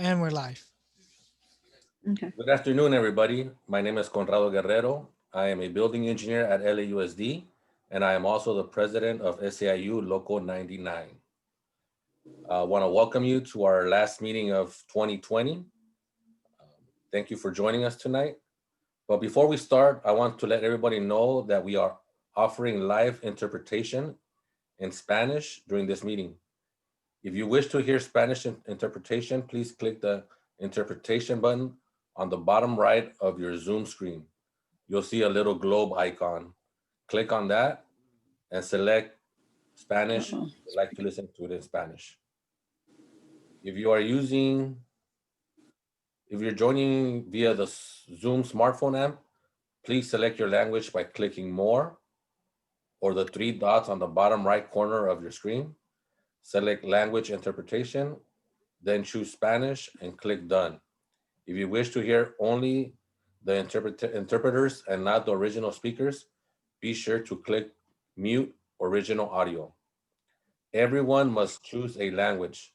And we're live. Okay. Good afternoon, everybody. My name is Conrado Guerrero. I am a building engineer at LAUSD, and I am also the president of SEIU Local 99. I want to welcome you to our last meeting of 2020. Thank you for joining us tonight. But before we start, I want to let everybody know that we are offering live interpretation in Spanish during this meeting. If you wish to hear Spanish interpretation, please click the interpretation button on the bottom right of your Zoom screen. You'll see a little globe icon. Click on that and select Spanish. I'd like to listen to it in Spanish. If you're joining via the Zoom smartphone app, please select your language by clicking More or the three dots on the bottom right corner of your screen. Select Language Interpretation, then choose Spanish and click Done. If you wish to hear only the interpreters and not the original speakers, be sure to click Mute Original Audio. Everyone must choose a language.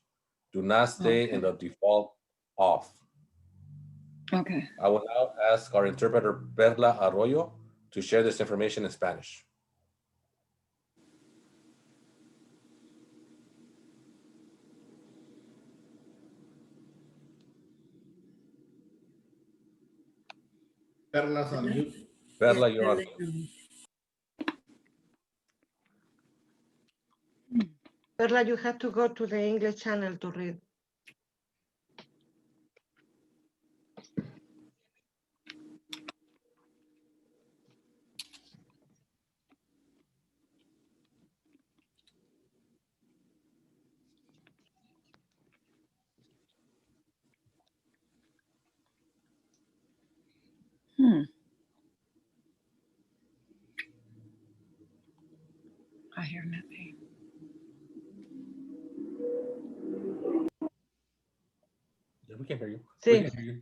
Do not stay in the default off. Okay. I will now ask our interpreter, Perla Arroyo, to share this information in Spanish. Perla's on mute. Perla, you're on mute. Perla, you have to go to the English channel to read. I hear nothing. Yeah, we can hear you. Sí. We can hear you.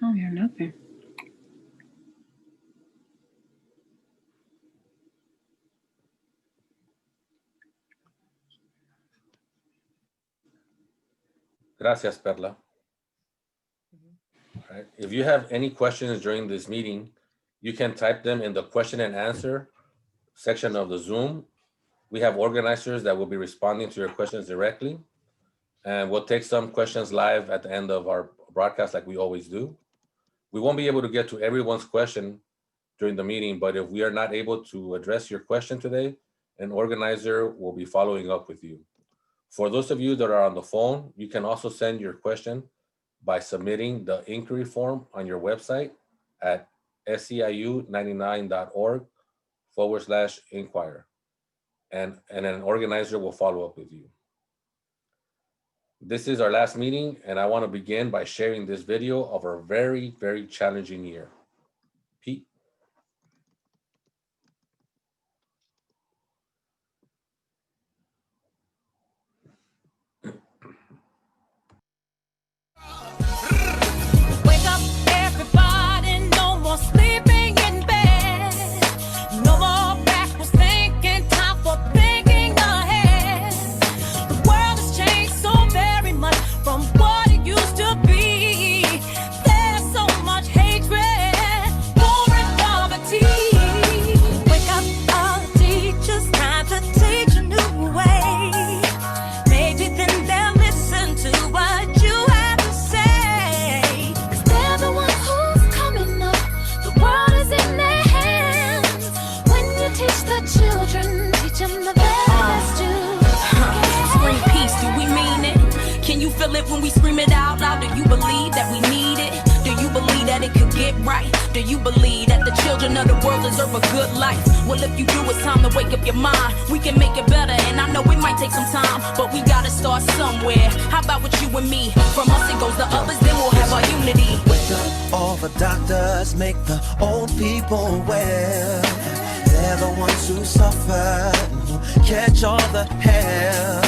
I don't hear nothing. Gracias, Perla. All right. If you have any questions during this meeting, you can type them in the question and answer section of the Zoom. We have organizers that will be responding to your questions directly. And we'll take some questions live at the end of our broadcast like we always do. We won't be able to get to everyone's question during the meeting, but if we are not able to address your question today, an organizer will be following up with you. For those of you that are on the phone, you can also send your question by submitting the inquiry form on your website at seiu99.org/inquire. And an organizer will follow up with you. This is our last meeting, and I want to begin by sharing this video of our very, very challenging year. Pete. Wake up, everybody, no more sleeping in bed. No more backwards thinking, time for thinking ahead. The world has changed so very much from what it used to be. There's so much hatred, war and poverty. Wake up, all teachers, time to teach a new way. Maybe then they'll listen to what you have to say. 'Cause they're the one who's coming up. The world is in their hands. When you teach the children, teach them the best you can. Scream peace, do we mean it? Can you feel it when we scream it out loud? Do you believe that we need it? Do you believe that it could get right? Do you believe that the children of the world deserve a good life? Well, if you do, it's time to wake up your mind. We can make it better, and I know it might take some time, but we gotta start somewhere. How about with you and me? From us it goes to others, then we'll have our unity. Wake up, all the doctors make the old people well. They're the ones who suffer, who catch all the hell.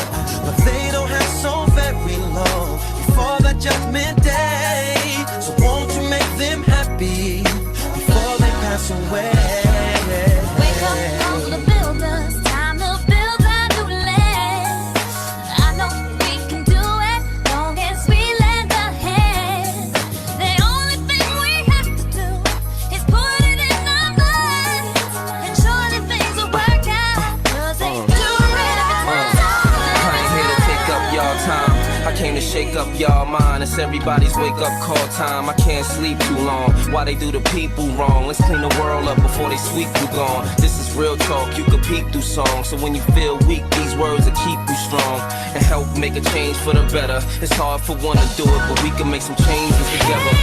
But they don't have so very long before the judgment day. So won't you make them happy before they pass away? Wake up all the builders, time to build a new land. I know we can do it, long as we lend a hand. The only thing we have to do is put it in our minds, and surely things will work out, 'cause they do it every time. I ain't here to take up y'all time. I came to shake up y'all mind. It's everybody's wake up call time. I can't sleep too long. Why they do the people wrong? Let's clean the world up before they sweep you gone. This is real talk, you can peek through songs. So when you feel weak, these words will keep you strong and help make a change for the better. It's hard for one to do it, but we can make some changes together.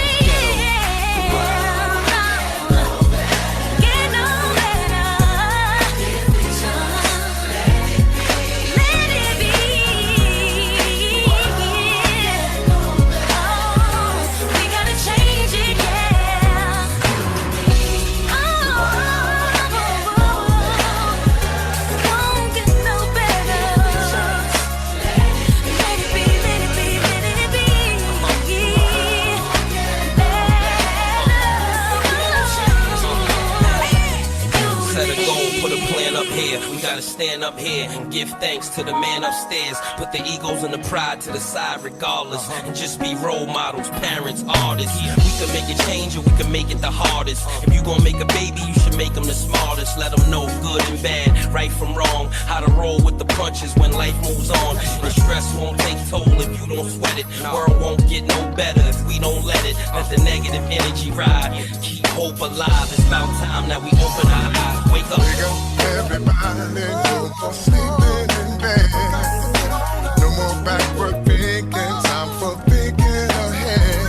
We gotta stand up here and give thanks to the man upstairs. Put the egos and the pride to the side regardless, and just be role models, parents, artists. We can make it change or we can make it the hardest. If you gon' make a baby, you should make them the smartest. Let them know good and bad, right from wrong, how to roll with the punches when life moves on. And stress won't take toll if you don't sweat it. World won't get no better if we don't let it. Let the negative energy ride. Keep hope alive. It's about time that we open our eyes. Wake up. Everybody, no more sleeping in bed. No more backward thinking. Time for thinking ahead.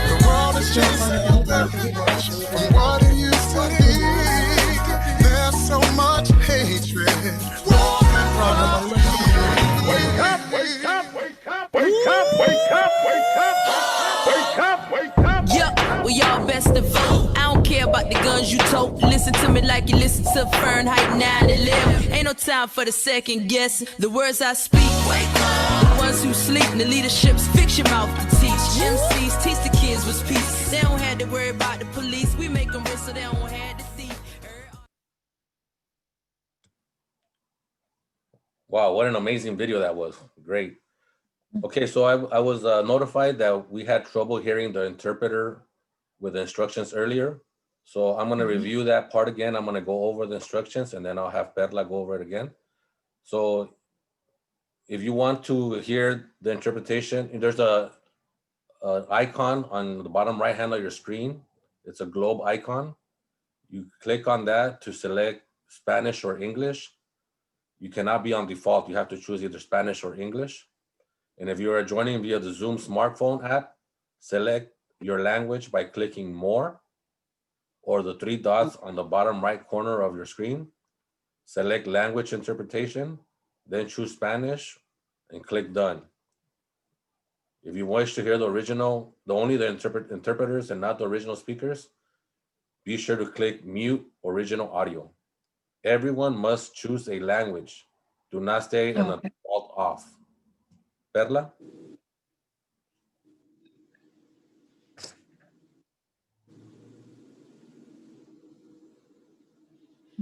The world is changing from what it used to be. There's so much hatred. Wake up, wake up, wake up, wake up, wake up, wake up, wake up, wake up. Yeah, well y'all best to vote. I don't care about the guns you tote. Listen to me like you listen to Fahrenheit 9/11. Ain't no time for the second guessing. The words I speak, wake up. The ones who sleep, the leadership's fix your mouth to teach. MCs teach the kids with peace. They don't have to worry about the police. We make them rich so they don't have to thief. Wow, what an amazing video that was. Great. Okay, so I was notified that we had trouble hearing the interpreter with the instructions earlier. So I'm gonna review that part again. I'm gonna go over the instructions and then I'll have Perla go over it again. So if you want to hear the interpretation, there's a icon on the bottom right hand of your screen. It's a globe icon. You click on that to select Spanish or English. You cannot be on default. You have to choose either Spanish or English. And if you are joining via the Zoom smartphone app, select your language by clicking More or the three dots on the bottom right corner of your screen. Select Language Interpretation, then choose Spanish and click Done. If you wish to hear the original, only the interpreters and not the original speakers, be sure to click Mute Original Audio. Everyone must choose a language. Do not stay in the default off. Perla?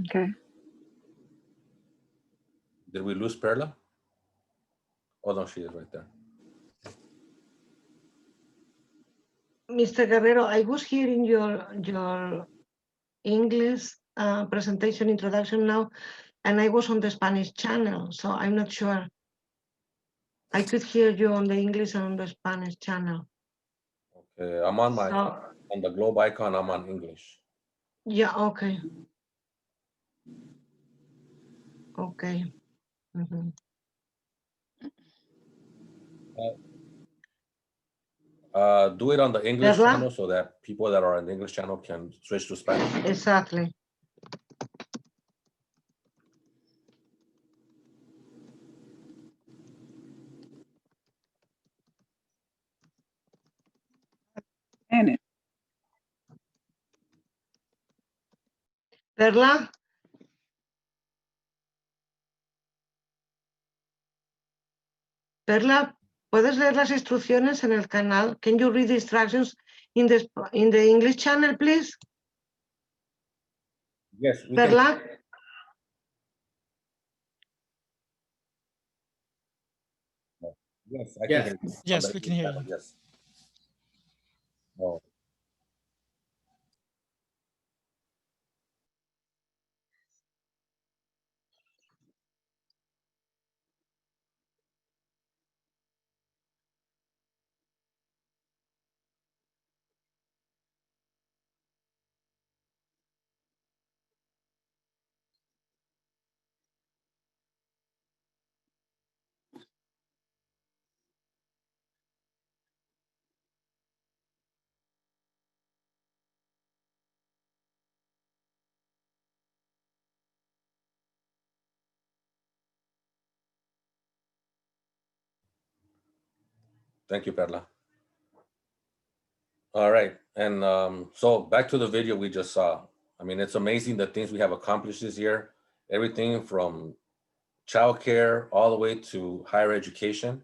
Okay. Did we lose Perla? Oh, no, she is right there. Mr. Guerrero, I was hearing your English presentation introduction now, and I was on the Spanish channel, so I'm not sure. I could hear you on the English and on the Spanish channel. Okay, I'm on on the globe icon, I'm on English. Yeah, okay. Okay. Mm-hmm. Do it on the English Perla? channel so that people that are on the English channel can switch to Spanish. Exactly. And it. Perla? Perla, ¿puedes leer las instrucciones en el canal? Can you read the instructions in the English channel, please? Yes, we can. Perla? Yes, I Yes. can hear you. Yes, On the we can English hear channel, you. Yes. Oh, thank you, Perla. All right, and so back to the video we just saw. I mean, it's amazing the things we have accomplished this year. Everything from childcare all the way to higher education.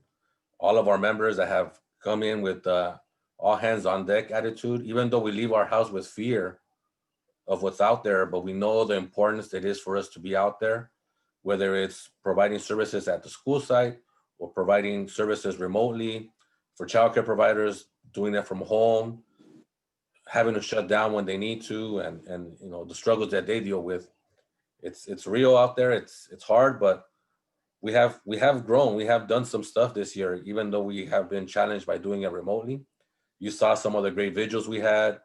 All of our members that have come in with all hands on deck attitude, even though we leave our house with fear of what's out there, but we know the importance it is for us to be out there, whether it's providing services at the school site or providing services remotely for childcare providers, doing it from home, having to shut down when they need to, and you know the struggles that they deal with. It's real out there. It's hard, but we have grown. We have done some stuff this year, even though we have been challenged by doing it remotely. You saw some of the great vigils we had,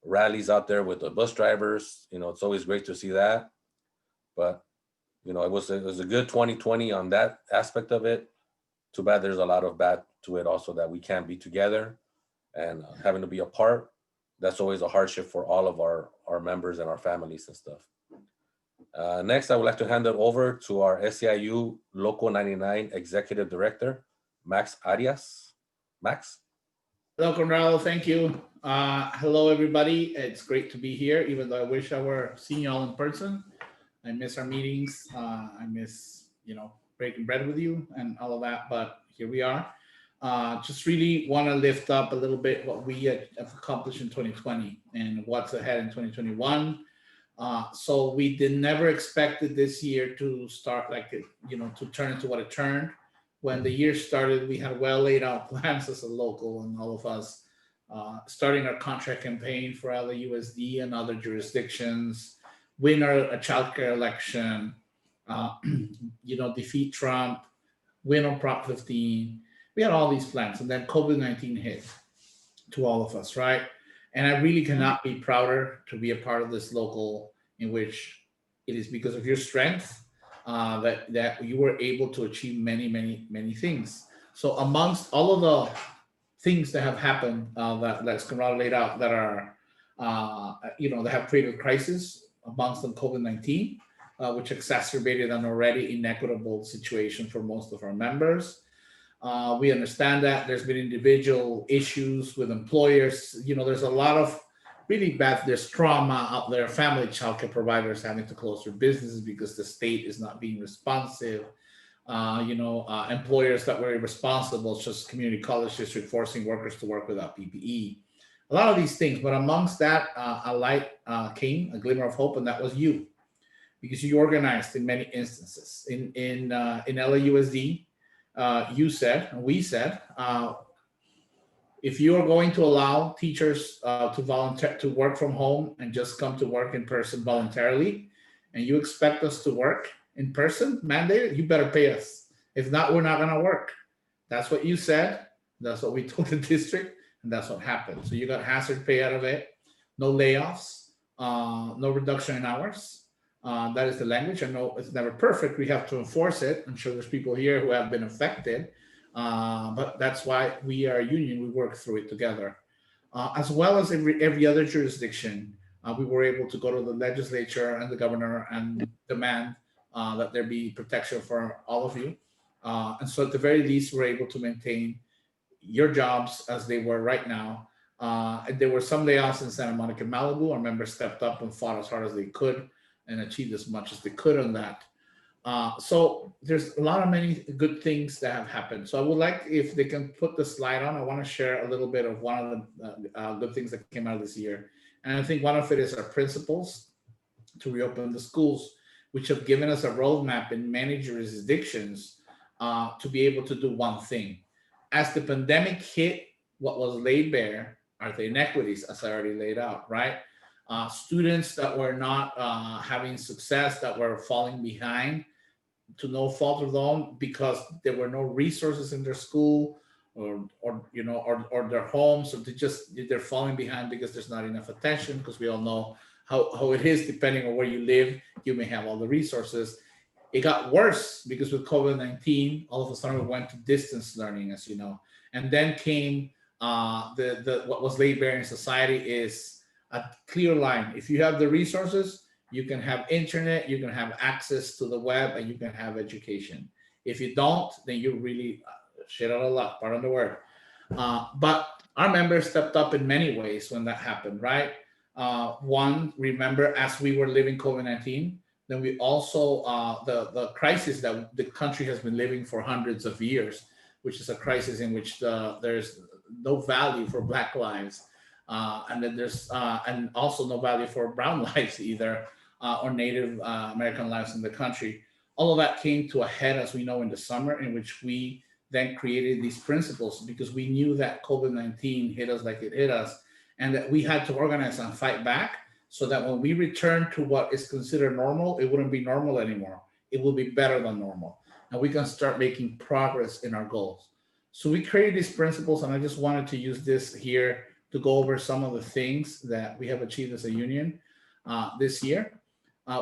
rallies out there with the bus drivers. You know, it's always great to see that. But you know, it was a good 2020 on that aspect of it. Too bad there's a lot of bad to it also, that we can't be together and having to be apart. That's always a hardship for all of our members and our families and stuff. Next, I would like to hand it over to our SEIU Local 99 Executive Director, Max Arias. Max? Hello, Conrado. Thank you. Hello, everybody. It's great to be here, even though I wish I were seeing you all in person. I miss our meetings. I miss, breaking bread with you and all of that, but here we are. Just really want to lift up a little bit what we have accomplished in 2020 and what's ahead in 2021. So we never expected this year to start to turn into what it turned. When the year started, we had well laid out plans as a local, and all of us starting our contract campaign for LAUSD and other jurisdictions, win a childcare election, defeat Trump, win on Prop 15. We had all these plans, and then COVID-19 hit to all of us, right? And I really cannot be prouder to be a part of this local, in which it is because of your strength that you were able to achieve many, many, many things. So amongst all of the things that have happened that Conrado laid out that are, that have created crisis, amongst them COVID-19, which exacerbated an already inequitable situation for most of our members. We understand that there's been individual issues with employers. There's a lot of really bad, there's trauma out there, family childcare providers having to close their businesses because the state is not being responsive. Employers that were irresponsible, such as community college district forcing workers to work without PPE. A lot of these things, but amongst that, a light came, a glimmer of hope, and that was you, because you organized in many instances. In LAUSD, you said, and we said, if you are going to allow teachers to work from home and just come to work in person voluntarily, and you expect us to work in person, mandated, you better pay us. If not, we're not going to work. That's what you said. That's what we told the district, and that's what happened. So you got hazard pay out of it, no layoffs, no reduction in hours. That is the language. I know it's never perfect. We have to enforce it. I'm sure there's people here who have been affected But that's why we are a union. We work through it together. As well as every other jurisdiction, we were able to go to the legislature and the governor and demand that there be protection for all of you. And so at the very least, we're able to maintain your jobs as they were right now. There were some layoffs in Santa Monica, Malibu. Our members stepped up and fought as hard as they could and achieved as much as they could on that. So there's a lot of many good things that have happened. So I would like, if they can put the slide on, I want to share a little bit of one of the good things that came out of this year. And I think one of it is our principles to reopen the schools, which have given us a roadmap in many jurisdictions to be able to do one thing. As the pandemic hit, what was laid bare are the inequities, as I already laid out, right? Students that were not having success, that were falling behind to no fault of their own because there were no resources in their school or their homes, or they're falling behind because there's not enough attention, because we all know how it is. Depending on where you live, you may have all the resources. It got worse because with COVID-19, all of a sudden we went to distance learning, as you know. And then came what was laid bare in society is a clear line. If you have the resources, you can have internet, you can have access to the web, and you can have education. If you don't, then you really shit out of luck, pardon the word. But our members stepped up in many ways when that happened, right? One, remember, as we were living COVID-19, then we also, the crisis that the country has been living for hundreds of years, which is a crisis in which there's no value for Black lives. And then there's, and also no value for brown lives either, or Native American lives in the country. All of that came to a head, as we know, in the summer, in which we then created these principles, because we knew that COVID-19 hit us like it hit us, and that we had to organize and fight back, so that when we return to what is considered normal, it wouldn't be normal anymore. It will be better than normal. And we can start making progress in our goals. So we created these principles, and I just wanted to use this here to go over some of the things that we have achieved as a union this year.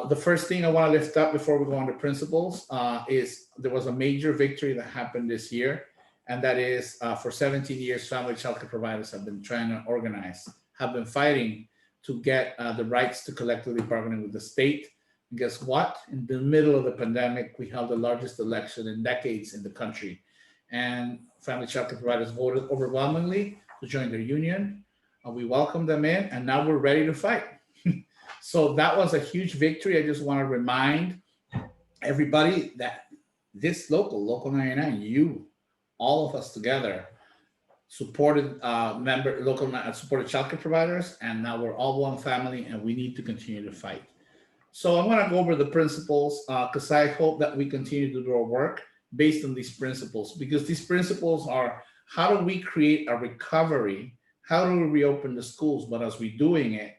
The first thing I want to lift up before we go on to principles is there was a major victory that happened this year, and that is for 17 years, family childcare providers have been trying to organize, have been fighting to get the rights to collectively bargaining with the state. And guess what? In the middle of the pandemic, we held the largest election in decades in the country. And family childcare providers voted overwhelmingly to join their union. We welcomed them in, and now we're ready to fight. So that was a huge victory. I just want to remind everybody that this Local 99, you, all of us together, supported supported childcare providers, and now we're all one family, and we need to continue to fight. So I'm going to go over the principles because I hope that we continue to do our work based on these principles, because these principles are, how do we create a recovery? How do we reopen the schools? But as we're doing it,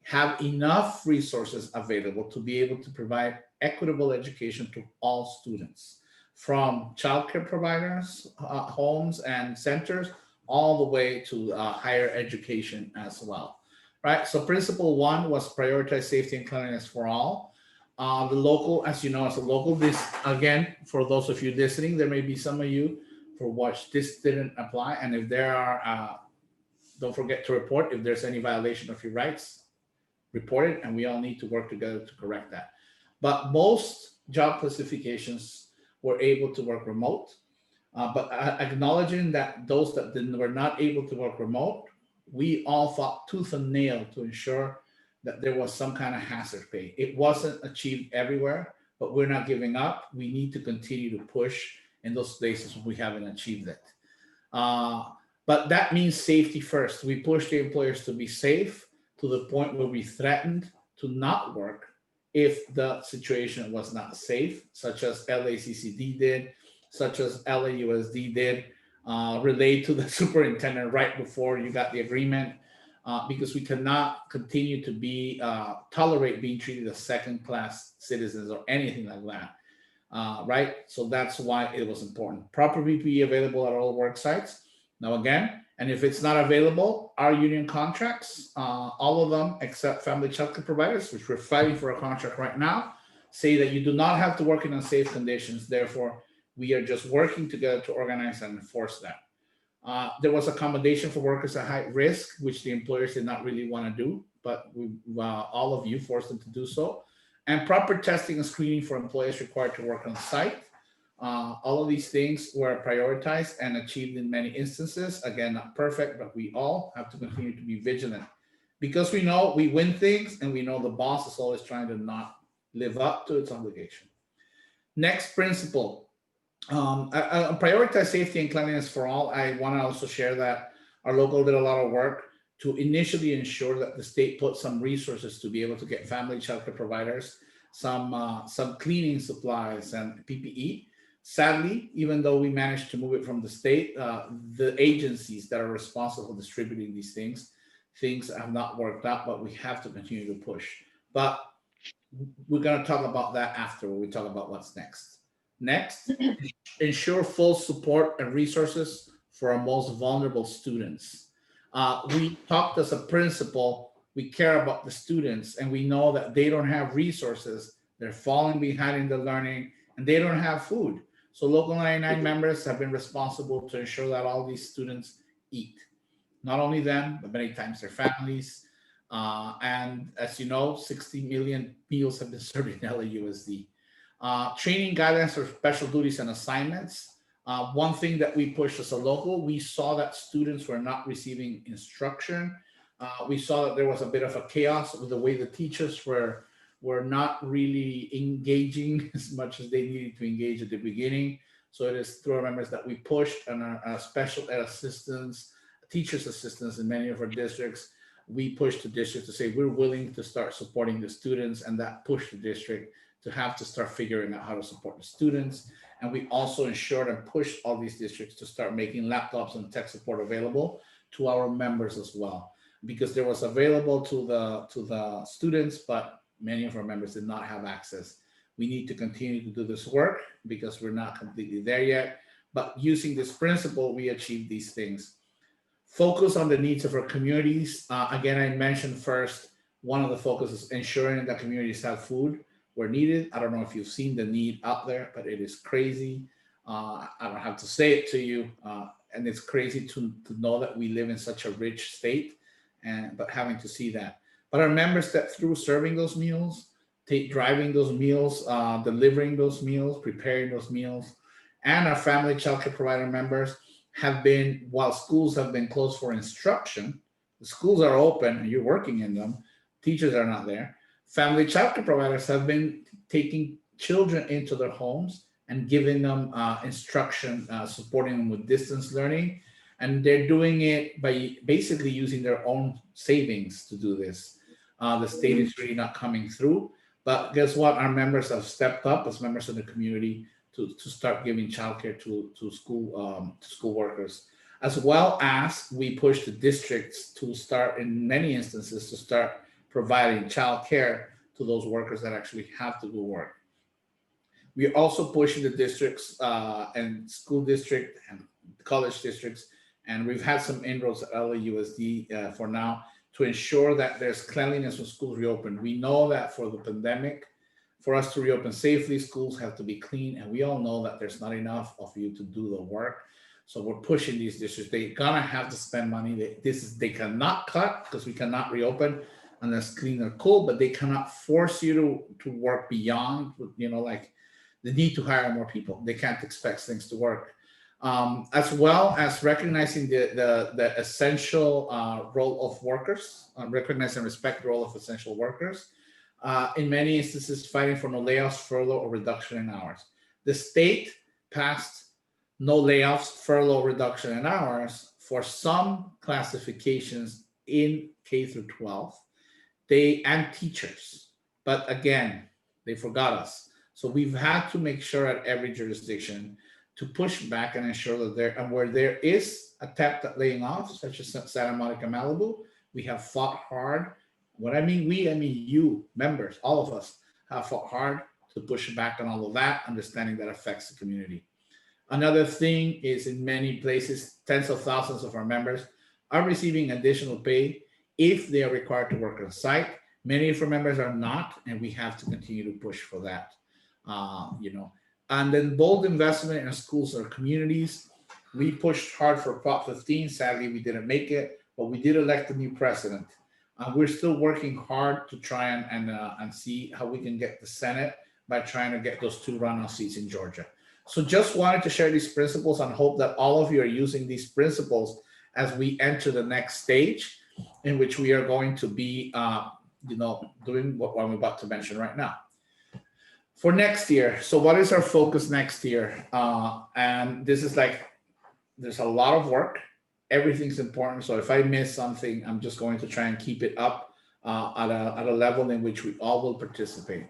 have enough resources available to be able to provide equitable education to all students, from childcare providers, homes and centers, all the way to higher education as well, right? So principle one was prioritize safety and cleanliness for all. The local, as you know, as a local, this, again, for those of you listening, there may be some of you for which this didn't apply. And if there are, don't forget to report if there's any violation of your rights, report it, and we all need to work together to correct that. But most job classifications were able to work remote, but acknowledging that those that were not able to work remote, we all fought tooth and nail to ensure that there was some kind of hazard pay. It wasn't achieved everywhere, but we're not giving up. We need to continue to push in those places where we haven't achieved it. But that means safety first. We push the employers to be safe, to the point where we threatened to not work if the situation was not safe, such as LACCD did, such as LAUSD did, relayed to the superintendent right before you got the agreement, because we cannot continue to be tolerate being treated as second-class citizens or anything like that, right? So that's why it was important. Proper PPE available at all work sites. Now again, and if it's not available, our union contracts, all of them except family childcare providers, which we're fighting for a contract right now, say that you do not have to work in unsafe conditions. Therefore, We are just working together to organize and enforce that. There was accommodation for workers at high risk, which the employers did not really want to do, but all of you forced them to do so. And proper testing and screening for employees required to work on site. All of these things were prioritized and achieved in many instances. Again, not perfect, but we all have to continue to be vigilant because we know we win things and we know the boss is always trying to not live up to its obligation. Next principle, prioritize safety and cleanliness for all. I want to also share that our local did a lot of work to initially ensure that the state put some resources to be able to get family childcare providers some cleaning supplies and PPE. Sadly, even though we managed to move it from the state, the agencies that are responsible for distributing these things have not worked out, but we have to continue to push. But we're going to talk about that after when we talk about what's next. Next, ensure full support and resources for our most vulnerable students. We talked as a principal, we care about the students and we know that they don't have resources, they're falling behind in the learning and they don't have food. So Local 99 members have been responsible to ensure that all these students eat. Not only them, but many times their families. And as you know, 60 million meals have been served in LAUSD. Training guidelines for special duties and assignments. One thing that we pushed as a local, we saw that students were not receiving instruction. We saw that there was a bit of a chaos with the way the teachers were not really engaging as much as they needed to engage at the beginning. So it is through our members that we pushed and our special ed assistants, teachers assistants in many of our districts. We pushed the district to say we're willing to start supporting the students, and that pushed the district to have to start figuring out how to support the students. And we also ensured and pushed all these districts to start making laptops and tech support available to our members as well, because there was available to the students, but many of our members did not have access. We need to continue to do this work because we're not completely there yet, but using this principle, we achieve these things. Focus on the needs of our communities. Again, I mentioned first, one of the focuses is ensuring that communities have food where needed. I don't know if you've seen the need out there, but it is crazy. I don't have to say it to you. And it's crazy to know that we live in such a rich state, but having to see that. But our members that through serving those meals, driving those meals, delivering those meals, preparing those meals, and our family childcare provider members have been, while schools have been closed for instruction, the schools are open and you're working in them, teachers are not there. Family childcare providers have been taking children into their homes and giving them instruction, supporting them with distance learning. And they're doing it by basically using their own savings to do this. The state is really not coming through. But guess what? Our members have stepped up as members of the community to start giving childcare to school workers, as well as we push the districts to start, in many instances, to start providing childcare to those workers that actually have to go work. We're also pushing the districts and school district and college districts, and we've had some inroads at LAUSD for now to ensure that there's cleanliness when schools reopen. We know that for the pandemic, for us to reopen safely, schools have to be clean, and we all know that there's not enough of you to do the work. So we're pushing these districts. They're gonna have to spend money. They cannot cut because we cannot reopen unless clean or cool, but they cannot force you to work beyond, like the need to hire more people. They can't expect things to work. As well as recognizing the essential role of workers, recognize and respect the role of essential workers. In many instances, fighting for no layoffs, furlough, or reduction in hours. The state passed no layoffs, furlough, reduction in hours for some classifications in K through 12, and teachers. But again, they forgot us. So we've had to make sure at every jurisdiction to push back and ensure that where there is attempt at laying off, such as Santa Monica, Malibu, we have fought hard. What I mean we, I mean you, members, all of us have fought hard to push back on all of that, understanding that affects the community. Another thing is, in many places, tens of thousands of our members are receiving additional pay if they are required to work on site. Many of our members are not, and we have to continue to push for that. And then bold investment in schools or communities. We pushed hard for Prop 15. Sadly, we didn't make it, but we did elect a new president. We're still working hard to try and see how we can get the Senate by trying to get those 2 runoff seats in Georgia. So just wanted to share these principles and hope that all of you are using these principles as we enter the next stage in which we are going to be, doing what I'm about to mention right now. For next year, so what is our focus next year? And this is like, there's a lot of work. Everything's important. So if I miss something, I'm just going to try and keep it up at a level in which we all will participate.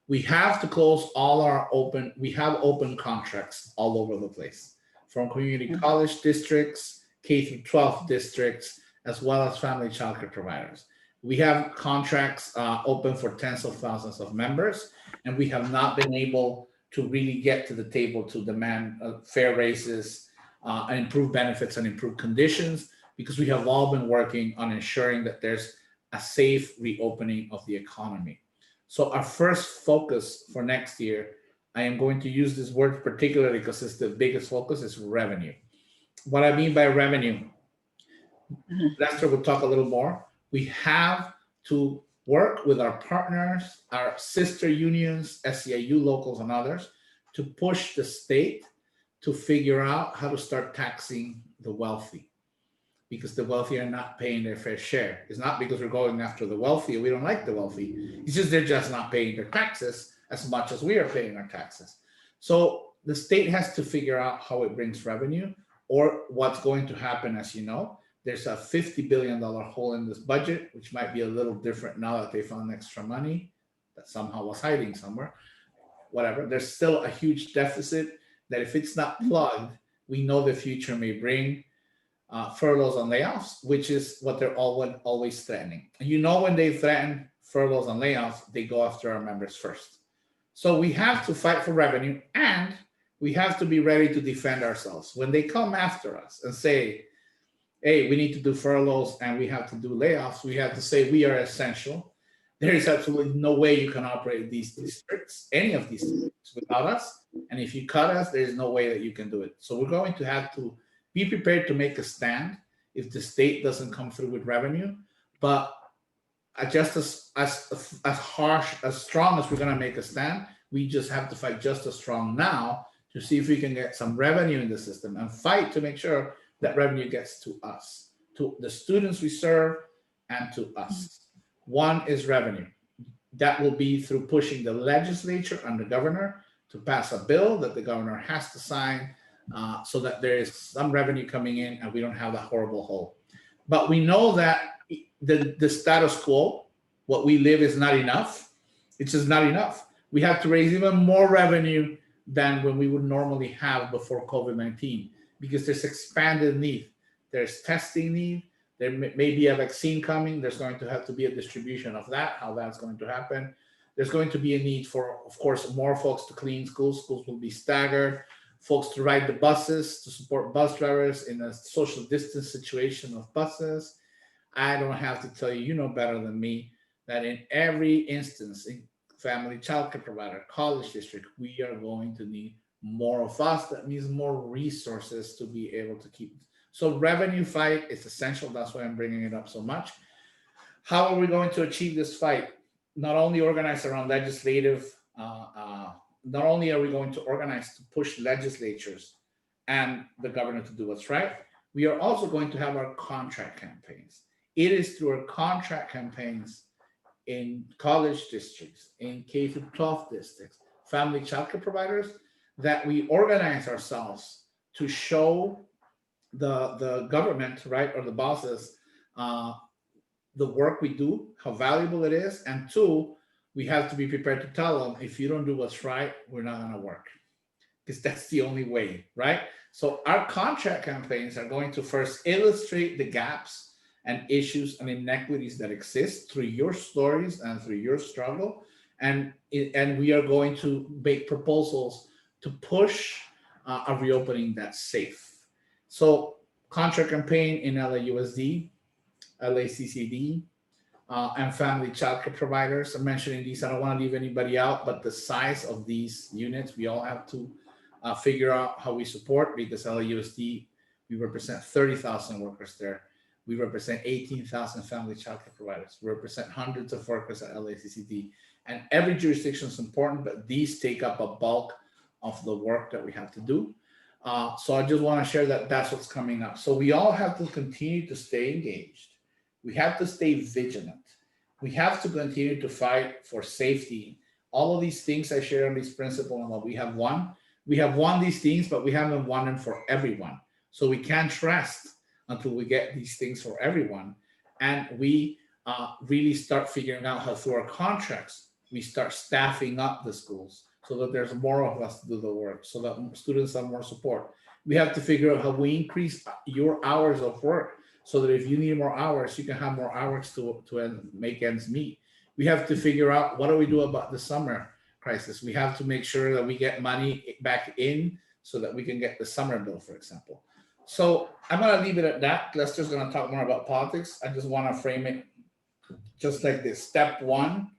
We have to close all our we have open contracts all over the place, from community college districts, K through 12 districts, as well as family childcare providers. We have contracts open for tens of thousands of members, and we have not been able to really get to the table to demand fair raises and improve benefits and improve conditions, because we have all been working on ensuring that there's a safe reopening of the economy. So our first focus for next year, I am going to use this word particularly because it's the biggest focus, is revenue. What I mean by revenue, Lester will talk a little more. We have to work with our partners, our sister unions, SEIU locals and others, to push the state to figure out how to start taxing the wealthy, because the wealthy are not paying their fair share. It's not because we're going after the wealthy, we don't like the wealthy. It's just they're just not paying their taxes as much as we are paying our taxes. So the state has to figure out how it brings revenue, or what's going to happen. As you know, there's a $50 billion hole in this budget, which might be a little different now that they found extra money that somehow was hiding somewhere. Whatever, there's still a huge deficit that if it's not plugged, we know the future may bring furloughs and layoffs, which is what they're always threatening. And you know, when they threaten furloughs and layoffs, they go after our members first. So we have to fight for revenue, and we have to be ready to defend ourselves. When they come after us and say, hey, we need to do furloughs and we have to do layoffs, we have to say we are essential. There is absolutely no way you can operate these districts, any of these districts, without us. And if you cut us, there is no way that you can do it. So we're going to have to be prepared to make a stand if the state doesn't come through with revenue. But just as harsh, as strong as we're going to make a stand, we just have to fight just as strong now to see if we can get some revenue in the system and fight to make sure that revenue gets to us, to the students we serve, and to us. One is revenue. That will be through pushing the legislature and the governor to pass a bill that the governor has to sign, so that there is some revenue coming in and we don't have that horrible hole. But we know that the status quo, what we live, is not enough. It's just not enough. We have to raise even more revenue than when we would normally have before COVID-19, because there's expanded need. There's testing need. There may be a vaccine coming. There's going to have to be a distribution of that, how that's going to happen. There's going to be a need for, of course, more folks to clean schools. Schools will be staggered. Folks to ride the buses, to support bus drivers in a social distance situation of buses. I don't have to tell you, you know better than me, that in every instance, in family childcare provider, college district, we are going to need more of us. That means more resources to be able to keep. So revenue fight is essential. That's why I'm bringing it up so much. How are we going to achieve this fight? Not only organize around legislative, not only are we going to organize to push legislatures and the governor to do what's right, we are also going to have our contract campaigns. It is through our contract campaigns in college districts, in K through 12 districts, family childcare providers, that we organize ourselves to show the government, right, or the bosses, the work we do, how valuable it is. And two, we have to be prepared to tell them, if you don't do what's right, we're not going to work, because that's the only way, right? So our contract campaigns are going to first illustrate the gaps and issues and inequities that exist through your stories and through your struggle. And we are going to make proposals to push a reopening that's safe. So contract campaign in LAUSD, LACCD, and family childcare providers. I'm mentioning these, I don't want to leave anybody out, but the size of these units, we all have to figure out how we support, because LAUSD, we represent 30,000 workers there. We represent 18,000 family childcare providers. We represent hundreds of workers at LACCD. And every jurisdiction is important, but these take up a bulk of the work that we have to do. So I just want to share that that's what's coming up. So we all have to continue to stay engaged. We have to stay vigilant. We have to continue to fight for safety. All of these things I share on these principles and what we have won. We have won these things, but we haven't won them for everyone. So we can't rest until we get these things for everyone. And we really start figuring out how through our contracts, we start staffing up the schools so that there's more of us to do the work, so that students have more support. We have to figure out how we increase your hours of work so that if you need more hours, you can have more hours to make ends meet. We have to figure out what do we do about the summer crisis. We have to make sure that we get money back in so that we can get the summer bill, for example. So I'm going to leave it at that. Lester's going to talk more about politics. I just want to frame it just like this. Step one,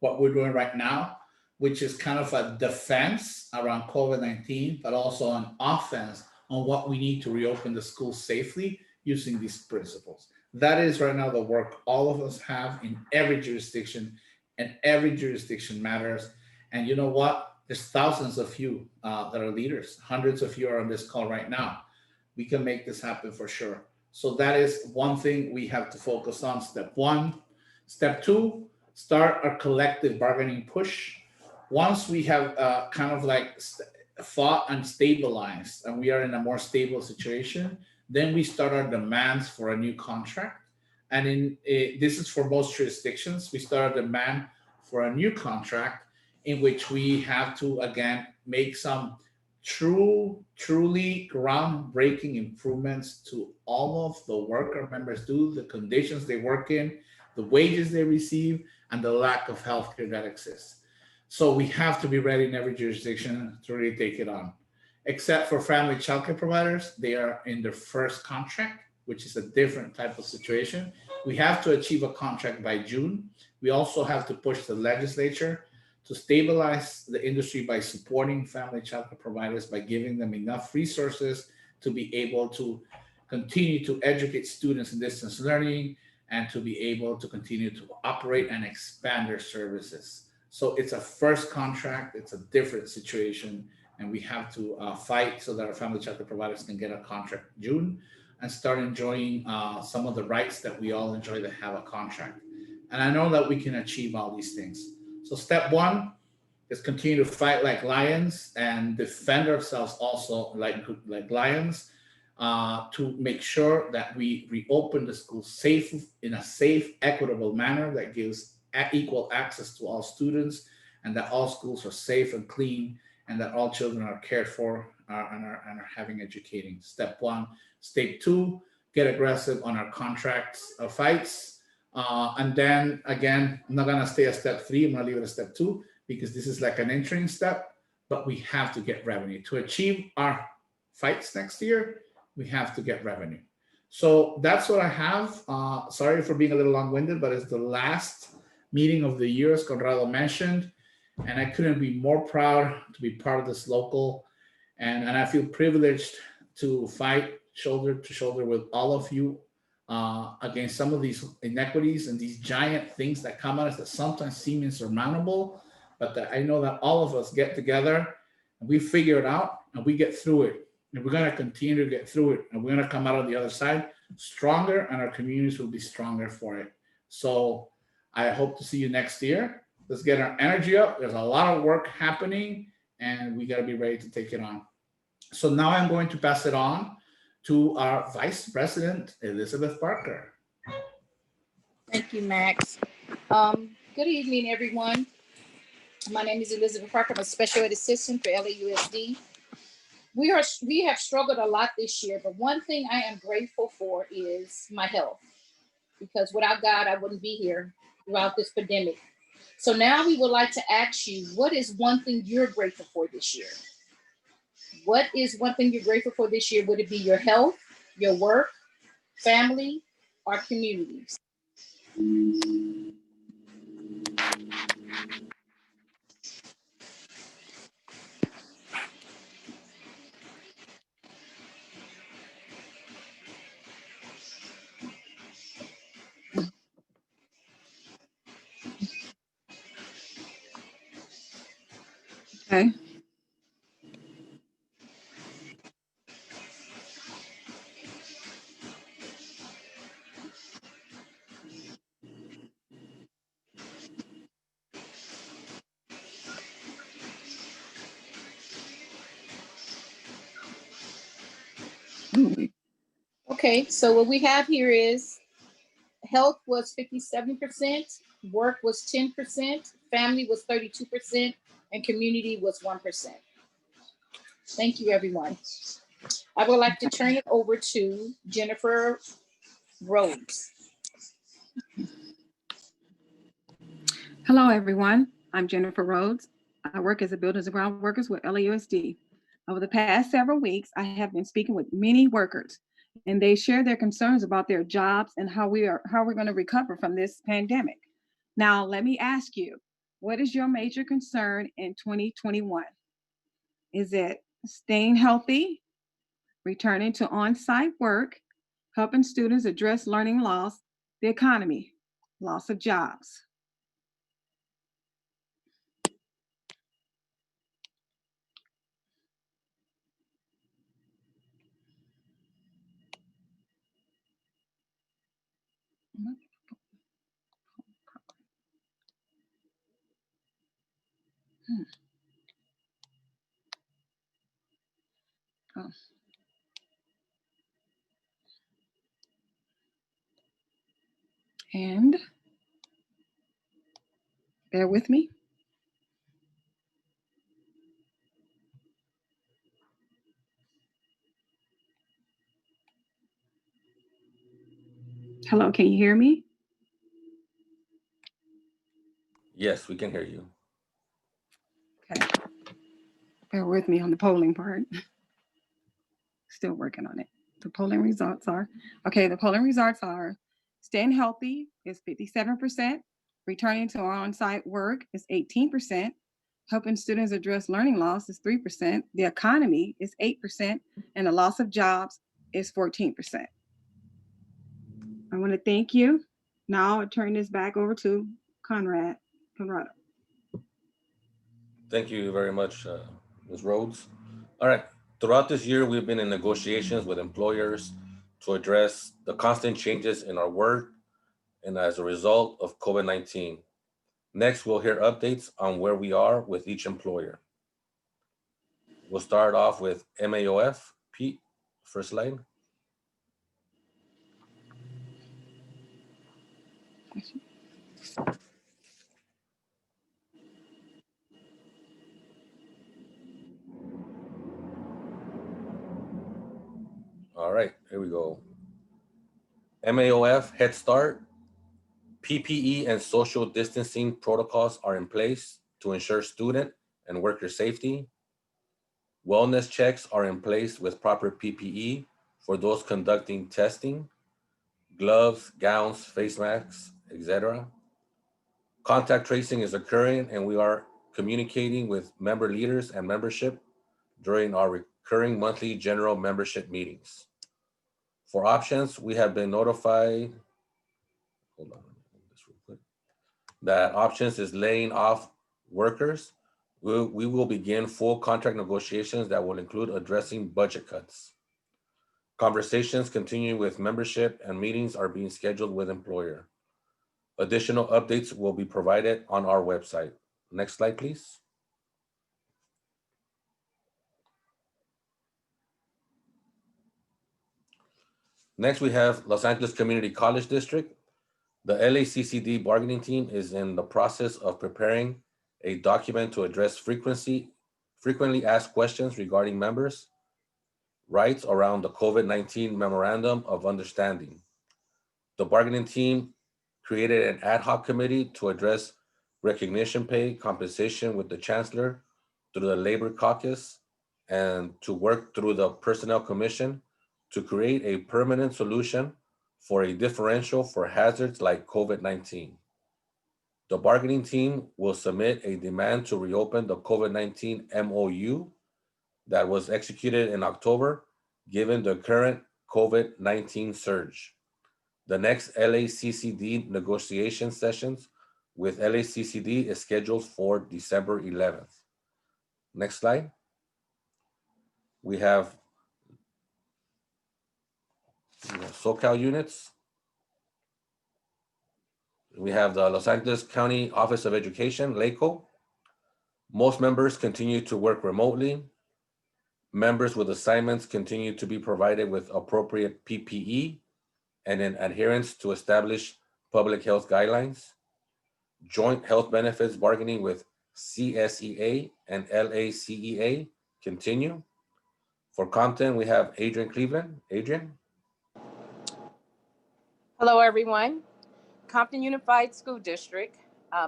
what we're doing right now, which is kind of a defense around COVID-19, but also an offense on what we need to reopen the schools safely using these principles. That is right now the work all of us have in every jurisdiction, and every jurisdiction matters. And you know what? There's thousands of you that are leaders. Hundreds of you are on this call right now. We can make this happen for sure. So that is one thing we have to focus on, step one. Step two, start our collective bargaining push. Once we have kind of like fought and stabilized, and we are in a more stable situation, then we start our demands for a new contract. And this is for most jurisdictions. We start a demand for a new contract in which we have to, again, make some truly groundbreaking improvements to all of the work our members do, the conditions they work in, the wages they receive, and the lack of healthcare that exists. So we have to be ready in every jurisdiction to really take it on. Except for family childcare providers, they are in their first contract, which is a different type of situation. We have to achieve a contract by June. We also have to push the legislature to stabilize the industry by supporting family childcare providers, by giving them enough resources to be able to continue to educate students in distance learning and to be able to continue to operate and expand their services. So it's a first contract, it's a different situation, and we have to fight so that our family childcare providers can get a contract in June and start enjoying some of the rights that we all enjoy to have a contract. And I know that we can achieve all these things. So step one is continue to fight like lions and defend ourselves also like lions to make sure that we reopen the school in a safe, equitable manner that gives equal access to all students, and that all schools are safe and clean, and that all children are cared for and are having educating. Step one. Step two, get aggressive on our contracts fights. And then again, I'm not gonna stay at step three, I'm gonna leave it at step two, because this is like an entering step, but we have to get revenue. To achieve our fights next year, we have to get revenue. So that's what I have. Sorry for being a little long-winded, but it's the last meeting of the year, as Conrado mentioned, and I couldn't be more proud to be part of this local, and I feel privileged to fight shoulder to shoulder with all of you against some of these inequities and these giant things that come at us that sometimes seem insurmountable, but that I know that all of us get together and we figure it out and we get through it. And we're going to continue to get through it, and we're going to come out on the other side stronger, and our communities will be stronger for it. So I hope to see you next year. Let's get our energy up. There's a lot of work happening, and we got to be ready to take it on. So now I'm going to pass it on to our Vice President, Elizabeth Parker. Thank you, Max. Good evening, everyone. My name is Elizabeth Parker. I'm a special ed assistant for LAUSD. We have struggled a lot this year, but one thing I am grateful for is my health, because without God, I wouldn't be here throughout this pandemic. So now we would like to ask you, what is one thing you're grateful for this year? What is one thing you're grateful for this year? Would it be your health, your work, family, or communities? Okay. Ooh, Okay, so what we have here is health was 57%, work was 10%, family was 32%, and community was 1%. Thank you, everyone. I would like to turn it over to Jennifer Rhodes. Hello, everyone. I'm Jennifer Rhodes. I work as a Builders and Ground Workers with LAUSD. Over the past several weeks, I have been speaking with many workers, and they share their concerns about their jobs and how we're going to recover from this pandemic. Now, let me ask you, what is your major concern in 2021? Is it staying healthy, returning to on-site work, helping students address learning loss, the economy, loss of jobs? Hmm. Oh. And bear with me. Hello, can you hear me? Yes, we can hear you. Okay. Bear with me on the polling part. Still working on it. The polling results are, staying healthy is 57%, returning to on-site work is 18%, helping students address learning loss is 3%, the economy is 8%, and the loss of jobs is 14%. I want to thank you. Now I turn this back over to Conrado. Thank you very much, Ms. Rhodes. All right. Throughout this year, we've been in negotiations with employers to address the constant changes in our work and as a result of COVID-19. Next, we'll hear updates on where we are with each employer. We'll start off with MAOF. Pete, first line. All right, here we go. MAOF Head Start. PPE and social distancing protocols are in place to ensure student and worker safety. Wellness checks are in place with proper PPE for those conducting testing, gloves, gowns, face masks, etc. Contact tracing is occurring, and we are communicating with member leaders and membership during our recurring monthly general membership meetings. For options, we have been notified, hold on, this real quick, that options is laying off workers. We will begin full contract negotiations that will include addressing budget cuts. Conversations continue with membership and meetings are being scheduled with employer. Additional updates will be provided on our website. Next slide, please. Next, we have Los Angeles Community College District. The LACCD bargaining team is in the process of preparing a document to address frequently asked questions regarding members' rights around the COVID-19 Memorandum of Understanding. The bargaining team created an ad hoc committee to address recognition pay compensation with the chancellor through the Labor Caucus and to work through the Personnel Commission to create a permanent solution for a differential for hazards like COVID-19. The bargaining team will submit a demand to reopen the COVID-19 MOU that was executed in October, given the current COVID-19 surge. The next LACCD negotiation sessions with LACCD is scheduled for December 11th. Next slide. We have SoCal units. We have the Los Angeles County Office of Education, LACO. Most members continue to work remotely. Members with assignments continue to be provided with appropriate PPE and in adherence to established public health guidelines. Joint health benefits bargaining with CSEA and LACEA continue. For Compton, we have Adrian Cleveland. Adrian? Hello, everyone. Compton Unified School District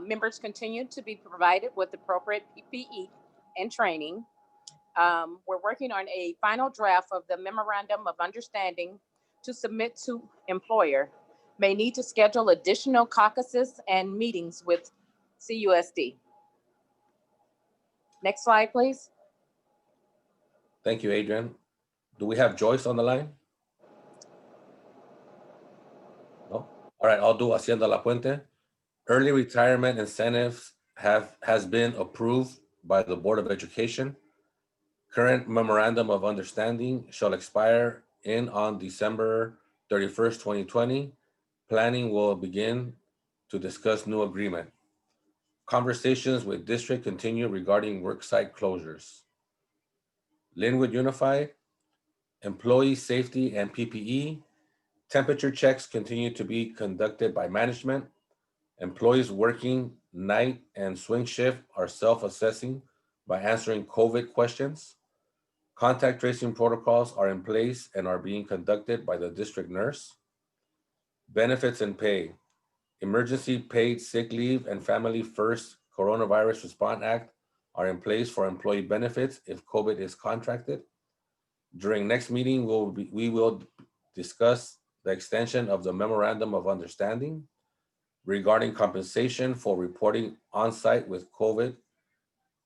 members continue to be provided with appropriate PPE and training. We're working on a final draft of the Memorandum of Understanding to submit to employer. May need to schedule additional caucuses and meetings with CUSD. Next slide, please. Thank you, Adrian. Do we have Joyce on the line? No? All right, I'll do Hacienda La Puente. Early retirement incentives has been approved by the Board of Education. Current memorandum of understanding shall expire on December 31st, 2020. Planning will begin to discuss new agreement. Conversations with district continue regarding worksite closures. Linwood Unified, employee safety and PPE. Temperature checks continue to be conducted by management. Employees working night and swing shift are self-assessing by answering COVID questions. Contact tracing protocols are in place and are being conducted by the district nurse. Benefits and pay. Emergency paid sick leave and Family First Coronavirus Response Act are in place for employee benefits if COVID is contracted. During next meeting, we will discuss the extension of the Memorandum of Understanding regarding compensation for reporting on-site with COVID.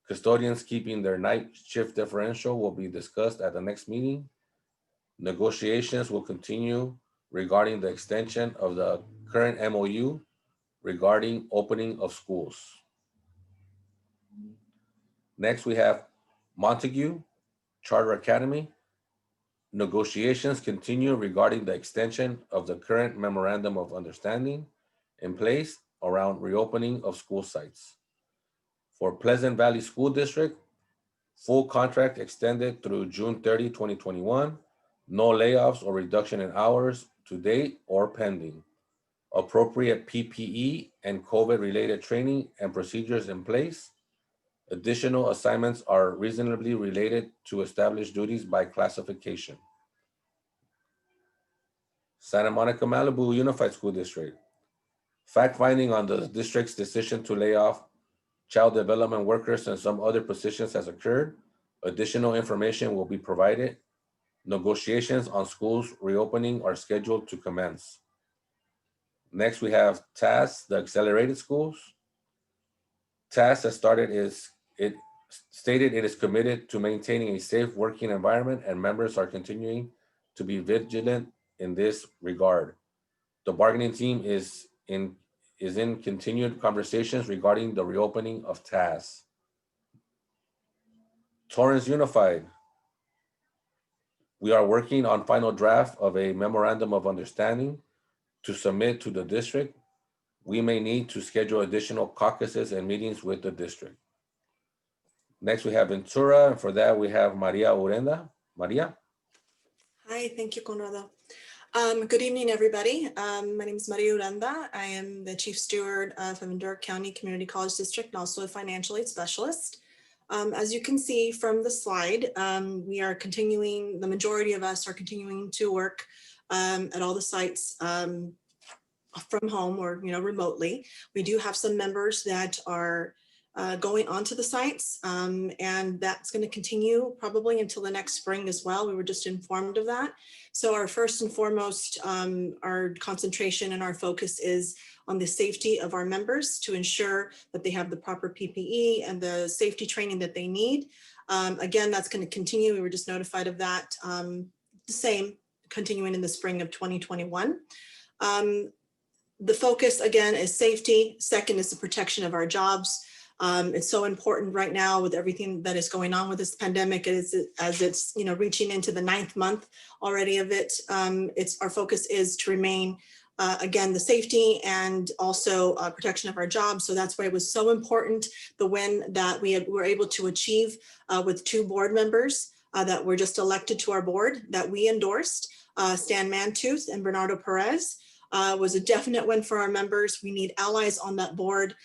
Custodians keeping their night shift differential will be discussed at the next meeting. Negotiations will continue regarding the extension of the current MOU regarding opening of schools. Next, we have Montague Charter Academy. Negotiations continue regarding the extension of the current Memorandum of Understanding in place around reopening of school sites. For Pleasant Valley School District, full contract extended through June 30, 2021. No layoffs or reduction in hours to date or pending. Appropriate PPE and COVID-related training and procedures in place. Additional assignments are reasonably related to established duties by classification. Santa Monica Malibu Unified School District. Fact-finding on the district's decision to lay off child development workers and some other positions has occurred. Additional information will be provided. Negotiations on schools reopening are scheduled to commence. Next, we have TAS, the accelerated schools. TAS has stated it is committed to maintaining a safe working environment and members are continuing to be vigilant in this regard. The bargaining team is in continued conversations regarding the reopening of TAS. Torrance Unified. We are working on final draft of a memorandum of understanding to submit to the district. We may need to schedule additional caucuses and meetings with the district. Next, we have Ventura, and for that, we have Maria Urenda. Maria? Hi, thank you, Conrado. Good evening, everybody. My name is Maria Uranda. I am the Chief Steward of Ventura County Community College District and also a financial aid specialist. As you can see from the slide, we are continuing, the majority of us are continuing to work at all the sites from home or remotely. We do have some members that are going onto the sites, and that's going to continue probably until the next spring as well. We were just informed of that. So our first and foremost, our concentration and our focus is on the safety of our members to ensure that they have the proper PPE and the safety training that they need. Again, that's going to continue. We were just notified of that. The same, continuing in the spring of 2021. The focus again is safety. Second is the protection of our jobs. It's so important right now with everything that is going on with this pandemic, as it's reaching into the 9th month already of it. Our focus is to remain again the safety and also protection of our jobs. So that's why it was so important the win that we were able to achieve with 2 board members that were just elected to our board that we endorsed, Stan Mantooth and Bernardo Perez. Was a definite win for our members. We need allies on that board.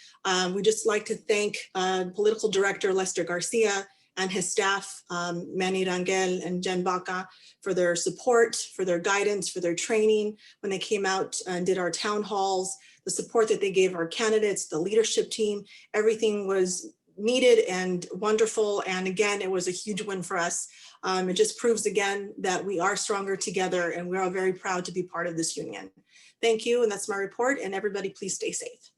We just like to thank Political Director Lester Garcia and his staff, Manny Rangel and Jen Baca, for their support, for their guidance, for their training when they came out and did our town halls, the support that they gave our candidates, the leadership team. Everything was needed and wonderful. And again, it was a huge win for us. It just proves again that we are stronger together, and we are very proud to be part of this union. Thank you, and that's my report, and everybody please stay safe.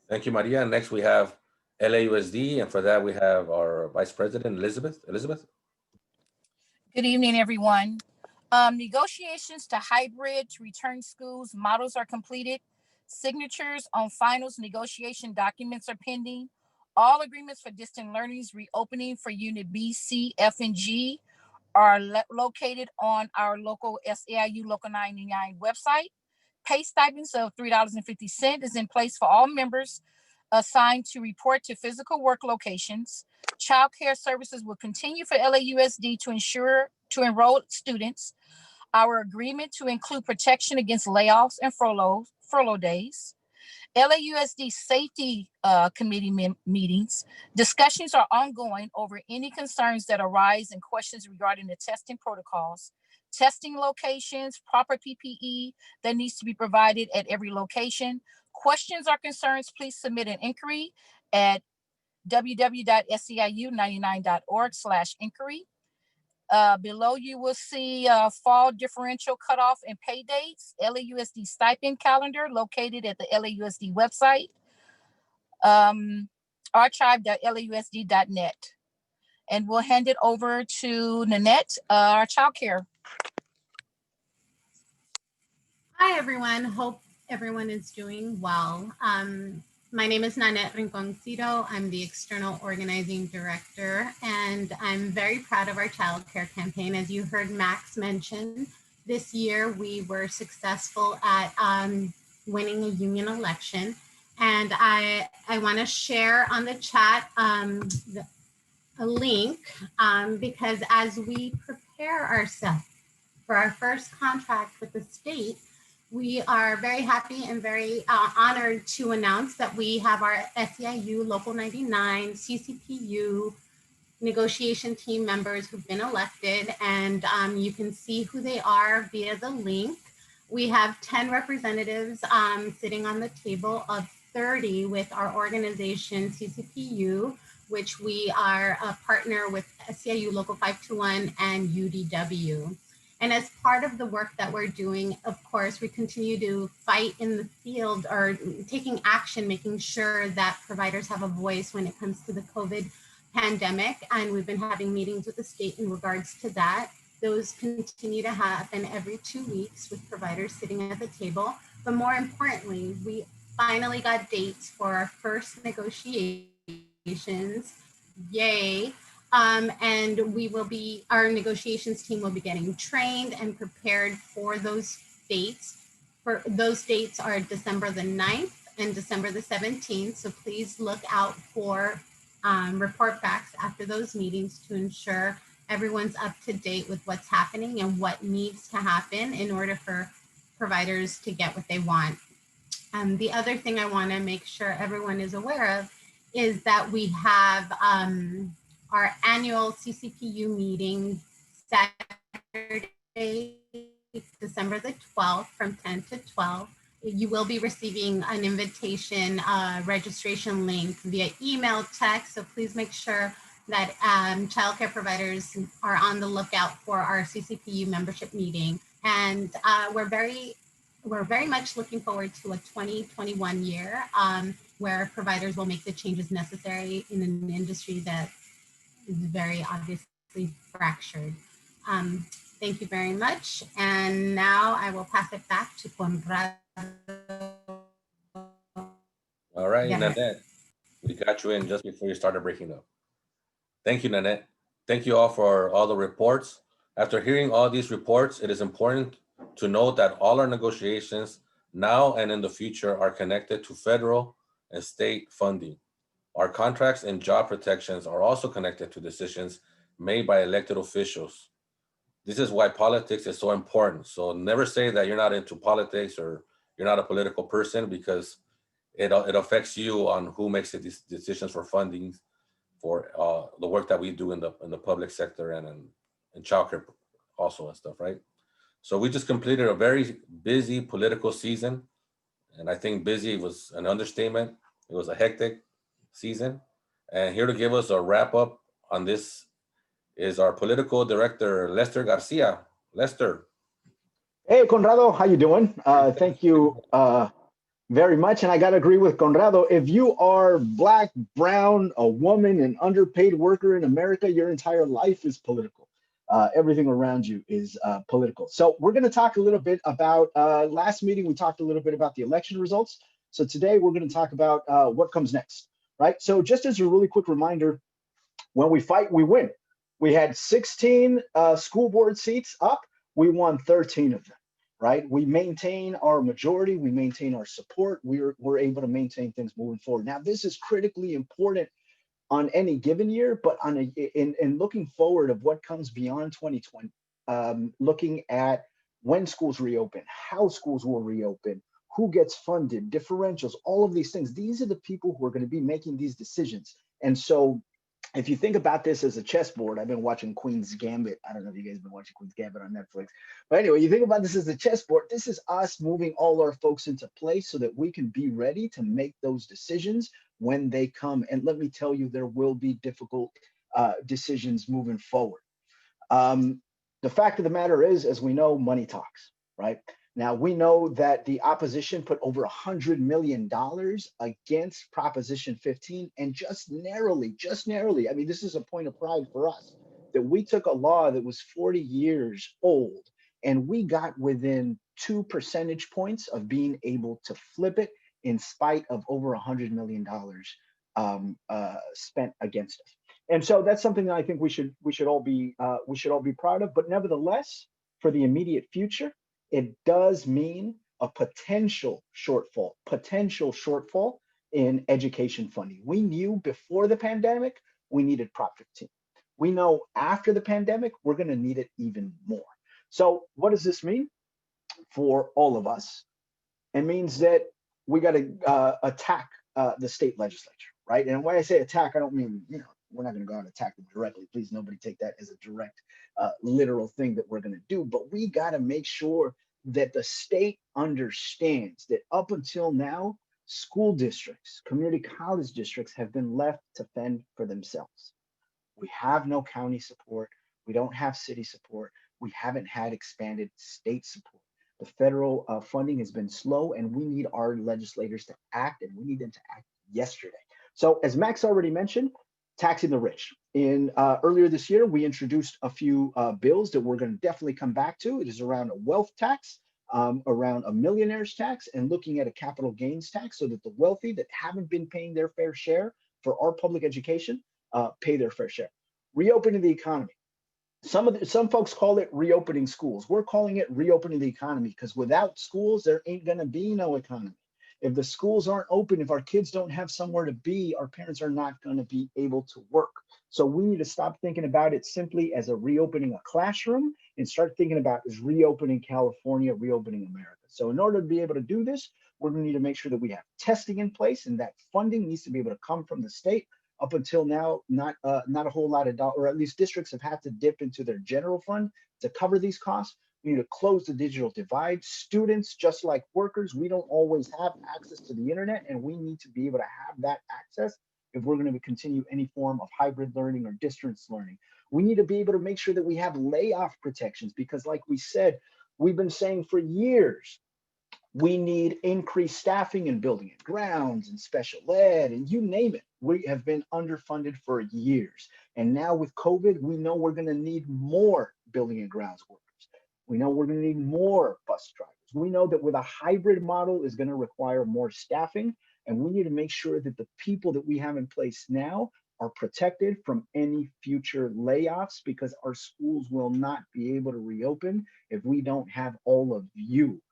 Thank you, Maria. Next we have LAUSD, and for that we have our Vice President, Elizabeth. Elizabeth? Good evening, everyone. Negotiations to hybrid to return schools models are completed. Signatures on finals negotiation documents are pending. All agreements for distant learning's reopening for Unit B, C, F, and G are located on our local SEIU Local 99 website. Pay stipends of $3.50 is in place for all members assigned to report to physical work locations. Child care services will continue for LAUSD to enroll students. Our agreement to include protection against layoffs and furlough days. LAUSD safety committee meetings. Discussions are ongoing over any concerns that arise and questions regarding the testing protocols, testing locations, proper PPE that needs to be provided at every location. Questions or concerns, please submit an inquiry at www.seiu99.org/inquiry. Below you will see fall differential cutoff and pay dates, LAUSD stipend calendar located at the LAUSD website, archive.lausd.net. And we'll hand it over to Nanette, our child care. Hi, everyone. Hope everyone is doing well. My name is Nanette Rinconcito. I'm the External Organizing Director, and I'm very proud of our child care campaign. As you heard Max mention, this year we were successful at winning a union election. And I want to share on the chat a link because as we prepare ourselves for our first contract with the state, we are very happy and very honored to announce that we have our SEIU Local 99 CCPU negotiation team members who've been elected, and you can see who they are via the link. We have 10 representatives sitting on the table of 30 with our organization CCPU, which we are a partner with SEIU Local 521 and UDW. And as part of the work that we're doing, of course, we continue to fight in the field or taking action, making sure that providers have a voice when it comes to the COVID pandemic. And we've been having meetings with the state in regards to that. Those continue to happen every 2 weeks with providers sitting at the table. But more importantly, we finally got dates for our first negotiations. Yay. And our negotiations team will be getting trained and prepared for those dates. Those dates are December the 9th and December the 17th. So please look out for report backs after those meetings to ensure everyone's up to date with what's happening and what needs to happen in order for providers to get what they want. The other thing I want to make sure everyone is aware of is that we have our annual CCPU meeting Saturday, December the 12th from 10 to 12. you will be receiving an invitation registration link via email, text. So please make sure that childcare providers are on the lookout for our CCPU membership meeting. And we're very much looking forward to a 2021 year where providers will make the changes necessary in an industry that is very obviously fractured. Thank you very much. And now I will pass it back to Conrado. All right, Guerrero. Nanette, we got you in just before you started breaking up. Thank you, Nanette. Thank you all for all the reports. After hearing all these reports, it is important to note that all our negotiations now and in the future are connected to federal and state funding. Our contracts and job protections are also connected to decisions made by elected officials. This is why politics is so important. So never say that you're not into politics or you're not a political person, because it affects you on who makes the decisions for funding for the work that we do in the public sector and in childcare also and stuff, right? So we just completed a very busy political season, and I think busy was an understatement. It was a hectic season, and here to give us a wrap up on this is our political director, Lester Garcia. Lester. Hey, Conrado, how you doing? Thank you very much. And I got to agree with Conrado. If you are Black, brown, a woman, an underpaid worker in America, your entire life is political. Everything around you is political. So we're going to talk a little bit about, last meeting, we talked a little bit about the election results. So today we're going to talk about what comes next, right? So just as a really quick reminder, when we fight, we win. We had 16 school board seats up. We won 13 of them, right? We maintain our majority. We maintain our support. We're able to maintain things moving forward. Now, this is critically important on any given year, but in looking forward of what comes beyond 2020, looking at when schools reopen, how schools will reopen, who gets funded, differentials, all of these things. These are the people who are going to be making these decisions. And so if you think about this as a chessboard, I've been watching Queen's Gambit. I don't know if you guys have been watching Queen's Gambit on Netflix. But anyway, you think about this as a chessboard. This is us moving all our folks into place so that we can be ready to make those decisions when they come. And let me tell you, there will be difficult decisions moving forward. The fact of the matter is, as we know, money talks, right? Now, we know that the opposition put over $100 million against Proposition 15, and just narrowly, I mean, this is a point of pride for us, that we took a law that was 40 years old, and we got within 2 percentage points of being able to flip it in spite of over $100 million spent against us. And so that's something that I think we should all be proud of. But nevertheless, for the immediate future, it does mean a potential shortfall in education funding. We knew before the pandemic, we needed Prop 15. We know after the pandemic, we're going to need it even more. So what does this mean for all of us? It means that we got to attack the state legislature, right? And when I say attack, I don't mean, we're not going to go out and attack them directly. Please, nobody take that as a direct, literal thing that we're going to do. But we got to make sure that the state understands that up until now, school districts, community college districts have been left to fend for themselves. We have no county support. We don't have city support. We haven't had expanded state support. The federal funding has been slow, and we need our legislators to act, and we need them to act yesterday. So as Max already mentioned, taxing the rich. Earlier this year, we introduced a few bills that we're going to definitely come back to. It is around a wealth tax, around a millionaire's tax, and looking at a capital gains tax so that the wealthy that haven't been paying their fair share for our public education pay their fair share. Reopening the economy. Some folks call it reopening schools. We're calling it reopening the economy, because without schools, there ain't going to be no economy. If the schools aren't open, if our kids don't have somewhere to be, our parents are not going to be able to work. So we need to stop thinking about it simply as a reopening a classroom and start thinking about is reopening California, reopening America. So in order to be able to do this, we're going to need to make sure that we have testing in place, and that funding needs to be able to come from the state. Up until now, not a whole lot of dollars, or at least districts have had to dip into their general fund to cover these costs. We need to close the digital divide. Students, just like workers, we don't always have access to the internet, and we need to be able to have that access if we're going to continue any form of hybrid learning or distance learning. We need to be able to make sure that we have layoff protections because, like we said, we've been saying for years, we need increased staffing in building and grounds and special ed and you name it. We have been underfunded for years. And now with COVID, we know we're going to need more building and grounds workers. We know we're going to need more bus drivers. We know that with a hybrid model is going to require more staffing. And we need to make sure that the people that we have in place now are protected from any future layoffs because our schools will not be able to reopen if we don't have all of you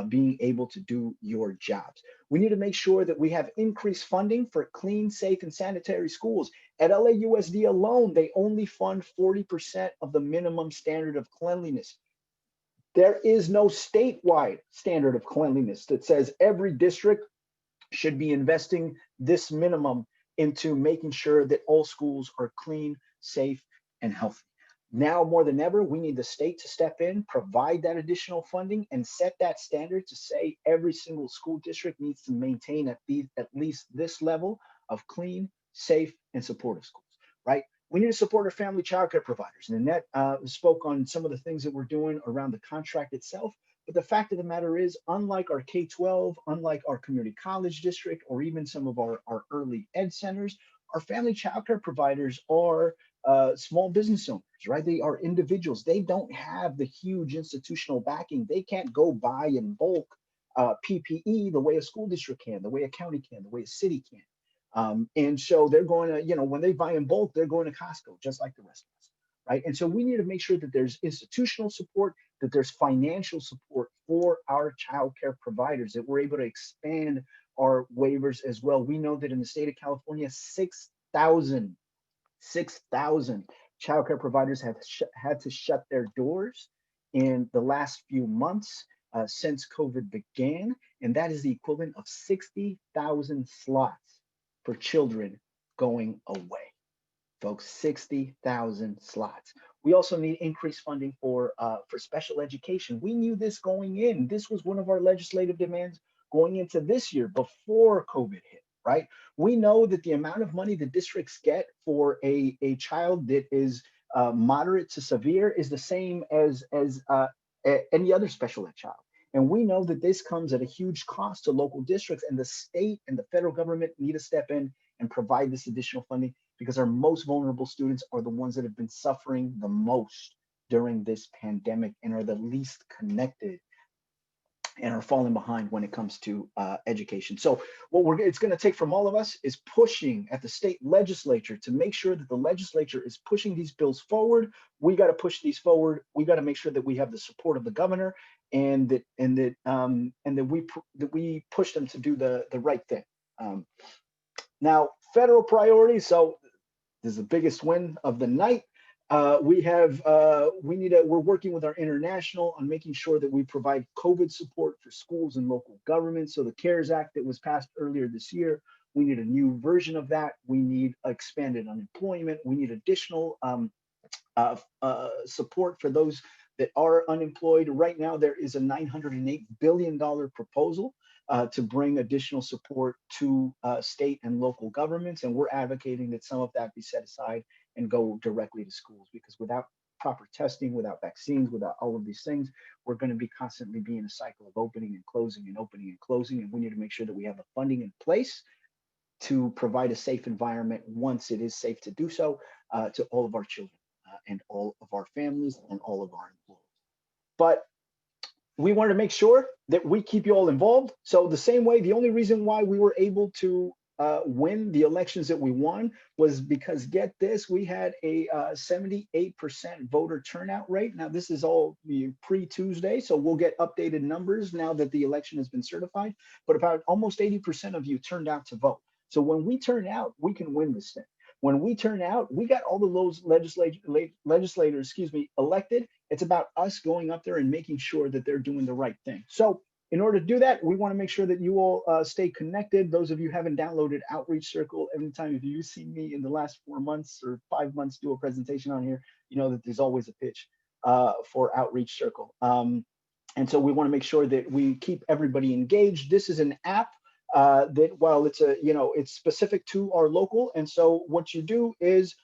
being able to do your jobs. We need to make sure that we have increased funding for clean, safe, and sanitary schools. At LAUSD alone, they only fund 40% of the minimum standard of cleanliness. There is no statewide standard of cleanliness that says every district should be investing this minimum into making sure that all schools are clean, safe, and healthy. Now more than ever, we need the state to step in, provide that additional funding, and set that standard to say every single school district needs to maintain at least this level of clean, safe, and supportive schools, right? We need to support our family childcare providers. And Annette spoke on some of the things that we're doing around the contract itself. But the fact of the matter is, unlike our K-12, unlike our community college district, or even some of our early ed centers, our family childcare providers are small business owners, right? They are individuals. They don't have the huge institutional backing. They can't go buy in bulk PPE the way a school district can, the way a county can, the way a city can. And so they're going to, when they buy in bulk, they're going to Costco, just like the rest of us, right? And so we need to make sure that there's institutional support, that there's financial support for our child care providers, that we're able to expand our waivers as well. We know that in the state of California, 6,000 childcare providers have had to shut their doors in the last few months since COVID began. And that is the equivalent of 60,000 slots for children going away. Folks, 60,000 slots. We also need increased funding for special education. We knew this going in. This was one of our legislative demands going into this year before COVID hit, right? We know that the amount of money the districts get for a child that is moderate to severe is the same as any other special ed child. And we know that this comes at a huge cost to local districts, and the state and the federal government need to step in and provide this additional funding because our most vulnerable students are the ones that have been suffering the most during this pandemic and are the least connected and are falling behind when it comes to education. So what it's going to take from all of us is pushing at the state legislature to make sure that the legislature is pushing these bills forward. We got to push these forward. We got to make sure that we have the support of the governor and that we push them to do the right thing. Now, federal priorities. So this is the biggest win of the night. We're working with our international on making sure that we provide COVID support for schools and local governments. So the CARES Act that was passed earlier this year, we need a new version of that. We need expanded unemployment. We need additional support for those that are unemployed. Right now, there is a $908 billion proposal to bring additional support to state and local governments. And we're advocating that some of that be set aside and go directly to schools, because without proper testing, without vaccines, without all of these things, we're going to be constantly be in a cycle of opening and closing and opening and closing. And we need to make sure that we have the funding in place to provide a safe environment once it is safe to do so to all of our children and all of our families and all of our employees. But we want to make sure that we keep you all involved. So the same way, the only reason why we were able to win the elections that we won was because, get this, we had a 78% voter turnout rate. Now, this is all pre-Tuesday, so we'll get updated numbers now that the election has been certified, but about almost 80% of you turned out to vote. So when we turn out, we can win this thing. When we turn out, we got all of those legislators, elected. It's about us going up there and making sure that they're doing the right thing. So in order to do that, we want to make sure that you all stay connected. Those of you who haven't downloaded Outreach Circle, every time if you see me in the last 4 months or 5 months do a presentation on here, you know that there's always a pitch. for Outreach Circle. And so we want to make sure that we keep everybody engaged. This is an app that, while it's it's specific to our local. And so what you do is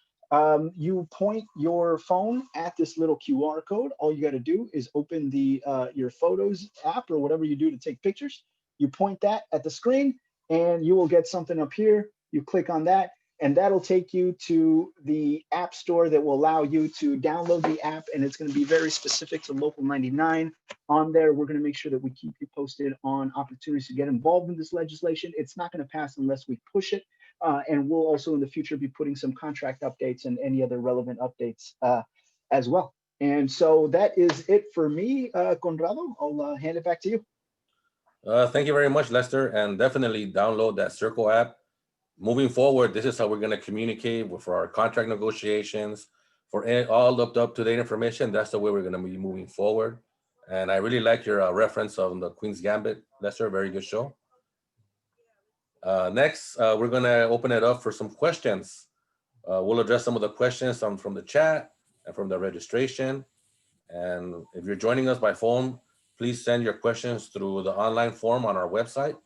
you point your phone at this little QR code. All you got to do is open the your Photos app or whatever you do to take pictures. You point that at the screen and you will get something up here. You click on that and that'll take you to the app store that will allow you to download the app, and it's going to be very specific to Local 99. On there, we're going to make sure that we keep you posted on opportunities to get involved in this legislation. It's not going to pass unless we push it. And we'll also in the future be putting some contract updates and any other relevant updates as well. And so that is it for me, Conrado. I'll hand it back to you. Thank you very much, Lester, and definitely download that Circle app. Moving forward, this is how we're going to communicate for our contract negotiations, for all up-to-date information. That's the way we're going to be moving forward. And I really like your reference on the Queen's Gambit, Lester. Very good show. Next, we're going to open it up for some questions. We'll address some of the questions from the chat and from the registration. And if you're joining us by phone, please send your questions through the online form on our website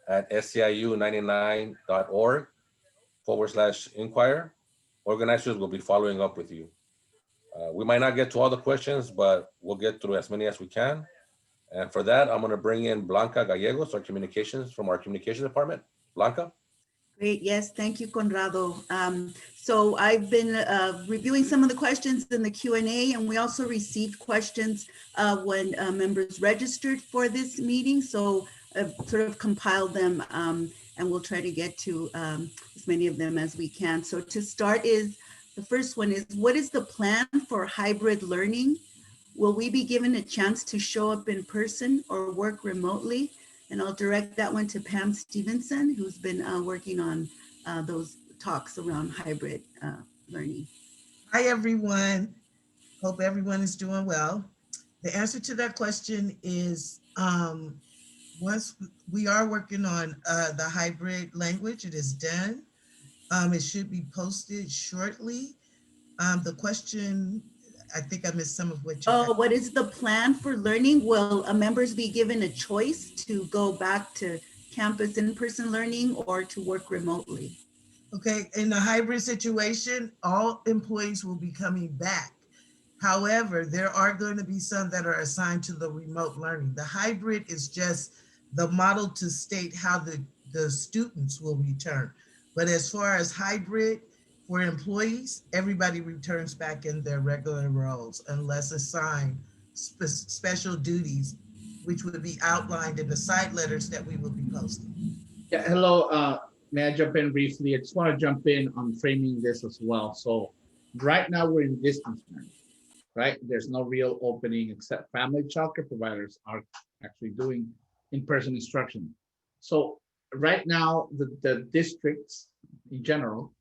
at SEIU99.org/inquire. Organizers will be following up with you. We might not get to all the questions, but we'll get through as many as we can. And for that, I'm going to bring in Blanca Gallegos, our communications department. Blanca? Great. Yes. Thank you, Conrado. So I've been reviewing some of the questions in the Q&A, and we also received questions when members registered for this meeting. So I've sort of compiled them and we'll try to get to as many of them as we can. So to start the first one is, what is the plan for hybrid learning? Will we be given a chance to show up in person or work remotely? And I'll direct that one to Pam Stevenson, who's been working on those talks around hybrid learning. Hi, everyone. Hope everyone is doing well. The answer to that question is, once we are working on the hybrid language, it is done. It should be posted shortly. The question, I think I missed some of what you Oh, what is the plan for learning? Will members be given a choice to go back to campus in-person learning or to work remotely? Okay, in the hybrid situation, all employees will be coming back. However, there are going to be some that are assigned to the remote learning. The hybrid is just the model to state how the students will return. But as far as hybrid for employees, everybody returns back in their regular roles unless assigned special duties, which would be outlined in the site letters that we will be posting. Yeah, hello. May I jump in briefly? I just want to jump in on framing this as well. So right now we're in distance learning, right? There's no real opening except family childcare providers are actually doing in-person instruction. So right now the districts in general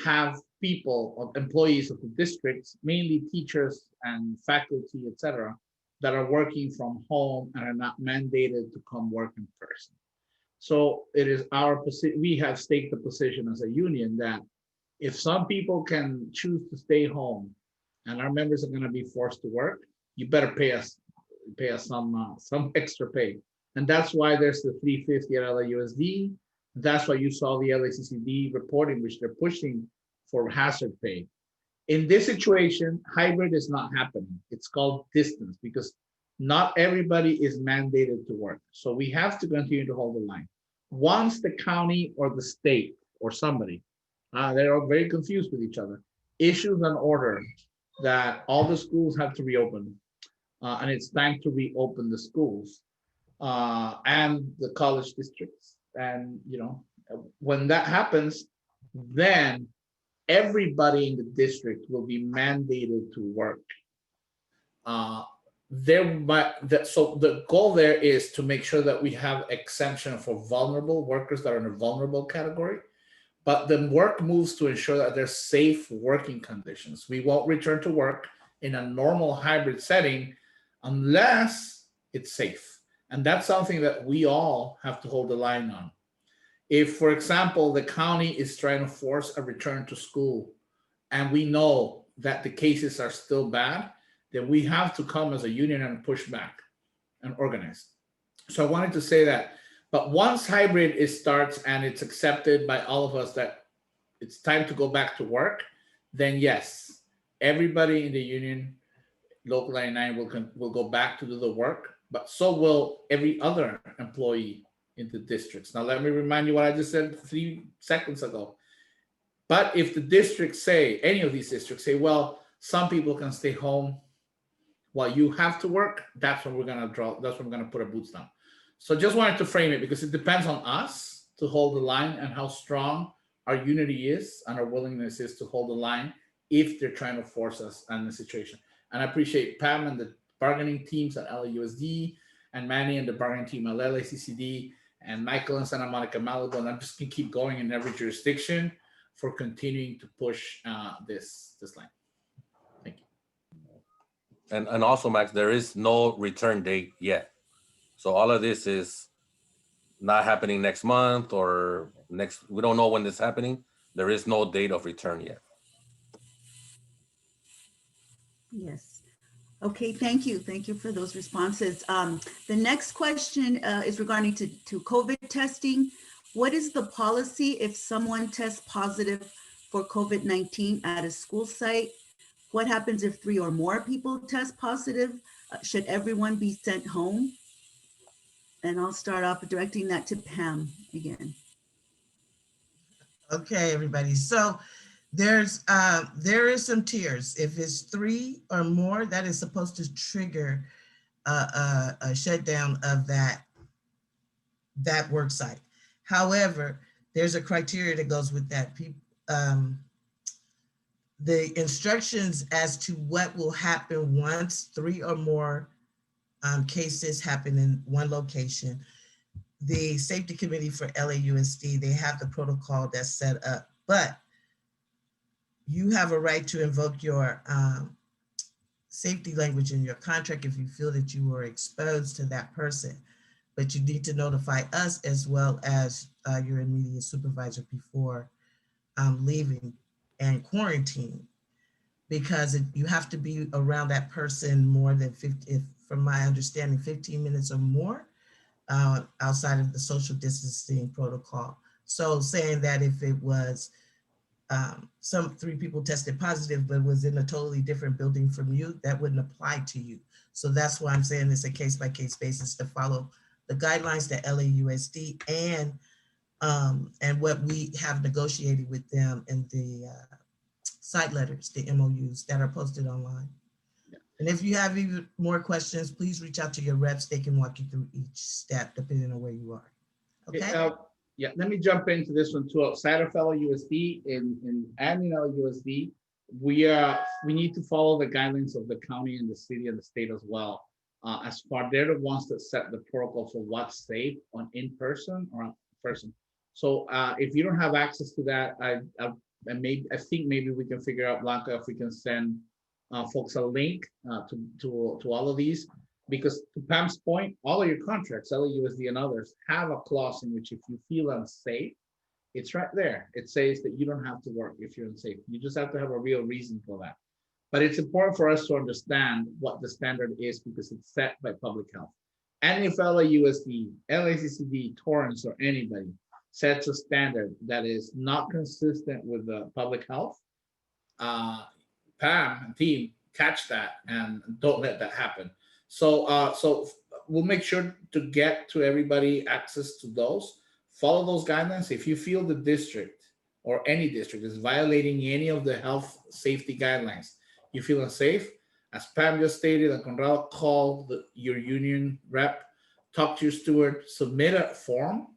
have people, employees of the districts, mainly teachers and faculty, etc., that are working from home and are not mandated to come work in person. So it is our position, we have staked the position as a union that if some people can choose to stay home and our members are going to be forced to work, you better pay us some extra pay. And that's why there's the 350 at LAUSD. That's why you saw the LACCD reporting, which they're pushing for hazard pay. In this situation, hybrid is not happening. It's called distance because not everybody is mandated to work. So we have to continue to hold the line. Once the county or the state or somebody, they're all very confused with each other, issues an order that all the schools have to reopen, and it's time to reopen the schools and the college districts. And when that happens, then everybody in the district will be mandated to work. So the goal there is to make sure that we have exemption for vulnerable workers that are in a vulnerable category, but the work moves to ensure that there's safe working conditions. We won't return to work in a normal hybrid setting unless it's safe. And that's something that we all have to hold the line on. If, for example, the county is trying to force a return to school and we know that the cases are still bad, then we have to come as a union and push back and organize. So I wanted to say that. But once hybrid starts and it's accepted by all of us that it's time to go back to work, then yes, everybody in the union, Local 99 will go back to do the work, but so will every other employee in the districts. Now, let me remind you what I just said 3 seconds ago. But if the districts say, any of these districts say, well, some people can stay home while you have to work, that's when we're gonna put our boots down. So just wanted to frame it because it depends on us to hold the line and how strong our unity is and our willingness is to hold the line if they're trying to force us in the situation. And I appreciate Pam and the bargaining teams at LAUSD and Manny and the bargaining team at LACCD and Michael and Santa Monica Malibu. And I'm just gonna keep going in every jurisdiction for continuing to push this line. Thank you. And also, Max, there is no return date yet. So all of this is not happening next month or next, we don't know when this is happening. There is no date of return yet. Yes. Okay, thank you. Thank you for those responses. The next question is regarding to COVID testing. What is the policy if someone tests positive for COVID-19 at a school site? What happens if 3 or more people test positive? Should everyone be sent home? And I'll start off directing that to Pam again. Okay, everybody. So there is some tiers. If it's 3 or more, that is supposed to trigger a shutdown of that work site. However, there's a criteria that goes with that. The instructions as to what will happen once 3 or more cases happen in one location. The safety committee for LAUSD, they have the protocol that's set up, but you have a right to invoke your safety language in your contract if you feel that you were exposed to that person. But you need to notify us as well as your immediate supervisor before leaving and quarantining, because you have to be around that person more than 50, from my understanding, 15 minutes or more outside of the social distancing protocol. So saying that if it was some 3 people tested positive, but was in a totally different building from you, that wouldn't apply to you. So that's why I'm saying it's a case-by-case basis to follow the guidelines that LAUSD and what we have negotiated with them in the site letters, the MOUs that are posted online. Yeah. And if you have even more questions, please reach out to your reps. They can walk you through each step depending on where you are. Okay. Yeah, let me jump into this one too. Outside of LAUSD and in LAUSD, we need to follow the guidelines of the county and the city and the state as well. As far they're the ones that set the protocol for what's safe on in-person or on person. So if you don't have access to that, I think maybe we can figure out, Blanca, if we can send folks a link to all of these, because to Pam's point, all of your contracts, LAUSD and others, have a clause in which if you feel unsafe, it's right there. It says that you don't have to work if you're unsafe. You just have to have a real reason for that. But it's important for us to understand what the standard is because it's set by public health. And if LAUSD, LACCD, Torrance, or anybody sets a standard that is not consistent with the public health, Pam and team catch that and don't let that happen. So we'll make sure to get to everybody access to those. Follow those guidelines. If you feel the district or any district is violating any of the health safety guidelines, you feel unsafe, as Pam just stated, and Conrado, call your union rep, talk to your steward, submit a form,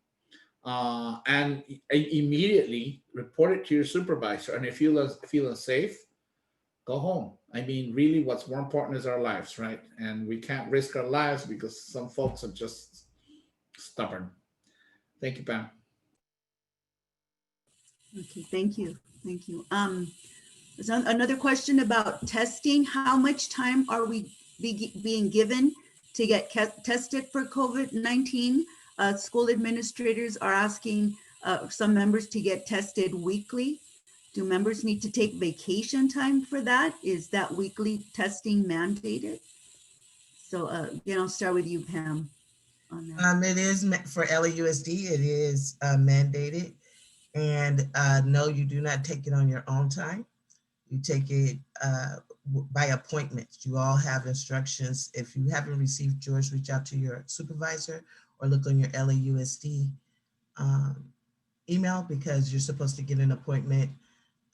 and immediately report it to your supervisor. And if you feel unsafe, go home. I mean, really, what's more important is our lives, right? And we can't risk our lives because some folks are just stubborn. Thank you, Pam. Okay, thank you. Thank you. There's another question about testing. How much time are we being given to get tested for COVID-19? School administrators are asking some members to get tested weekly. Do members need to take vacation time for that? Is that weekly testing mandated? So again, I'll start with you, Pam, on that. It is for LAUSD, it is mandated. And no, you do not take it on your own time. You take it by appointment. You all have instructions. If you haven't received yours, reach out to your supervisor or look on your LAUSD email, because you're supposed to get an appointment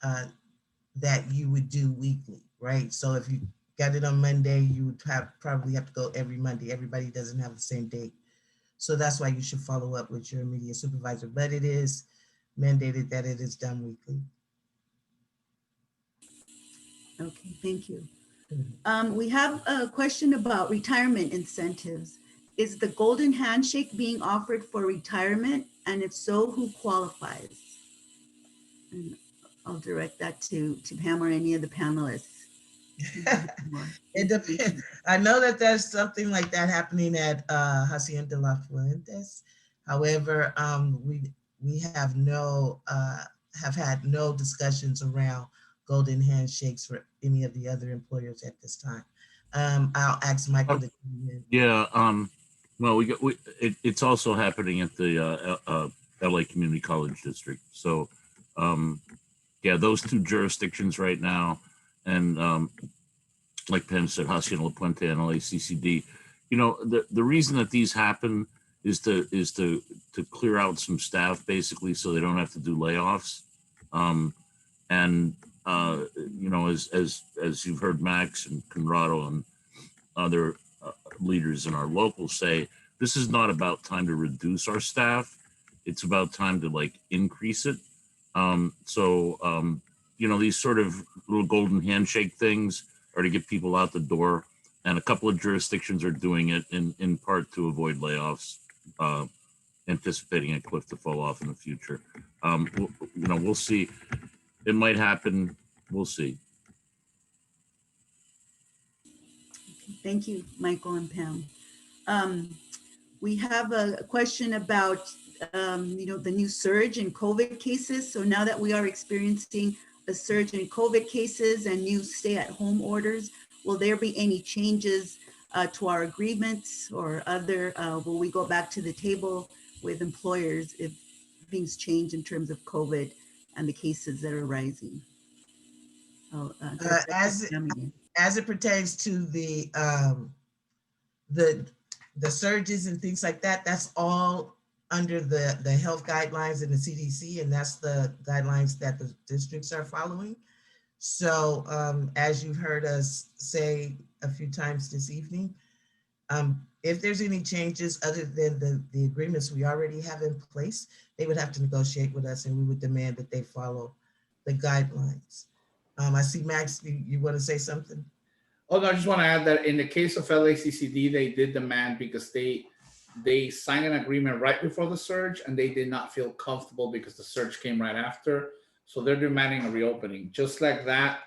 that you would do weekly, right? So if you got it on Monday, you would probably have to go every Monday. Everybody doesn't have the same date. So that's why you should follow up with your immediate supervisor, but it is mandated that it is done weekly. Okay, thank you. We have a question about retirement incentives. Is the golden handshake being offered for retirement? And if so, who qualifies? And I'll direct that to Pam or any of the panelists. It depends. I know that there's something like that happening at Hacienda La Fuentes. However, we have had no discussions around golden handshakes for any of the other employers at this time. I'll ask Michael to come in. Yeah. Well, it's also happening at the LA Community College District. So, yeah, those two jurisdictions right now, and like Pam said, Hacienda La Puente and LACCD. You know, the reason that these happen is to clear out some staff, basically, so they don't have to do layoffs. You know, as you've heard Max and Conrado and other leaders in our local say, this is not about time to reduce our staff. It's about time to like increase it. You know, these sort of little golden handshake things are to get people out the door, and a couple of jurisdictions are doing it in part to avoid layoffs, anticipating a cliff to fall off in the future. You know, we'll see. It might happen. We'll see. Thank you, Michael and Pam. We have a question about, you know, the new surge in COVID cases. So now that we are experiencing a surge in COVID cases and new stay-at-home orders, will there be any changes to our agreements or other, will we go back to the table with employers if things change in terms of COVID and the cases that are rising? As it pertains to the surges and things like that, that's all under the health guidelines and the CDC, and that's the guidelines that the districts are following. So as you've heard us say a few times this evening, if there's any changes other than the agreements we already have in place, they would have to negotiate with us, and we would demand that they follow the guidelines. I see Max, you want to say something? Oh, no, I just want to add that in the case of LACCD, they did demand because they signed an agreement right before the surge, and they did not feel comfortable because the surge came right after. So they're demanding a reopening. Just like that,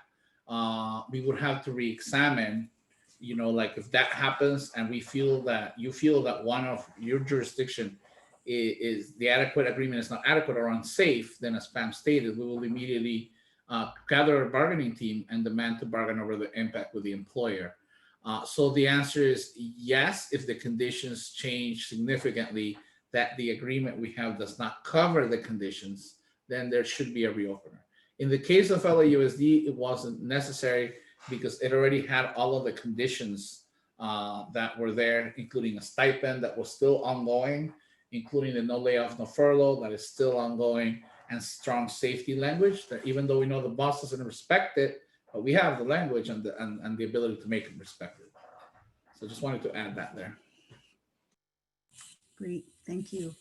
we would have to re-examine, you know, like if that happens and we feel that you feel that one of your jurisdiction is the adequate agreement is not adequate or unsafe, then as Pam stated, we will immediately gather a bargaining team and demand to bargain over the impact with the employer. So the answer is yes, if the conditions change significantly, that the agreement we have does not cover the conditions, then there should be a reopener. In the case of LAUSD, it wasn't necessary because it already had all of the conditions that were there, including a stipend that was still ongoing, including the no layoff, no furlough that is still ongoing, and strong safety language that even though we know the boss doesn't respect it, but we have the language and the ability to make it respected. So just wanted to add that there. Great, thank you.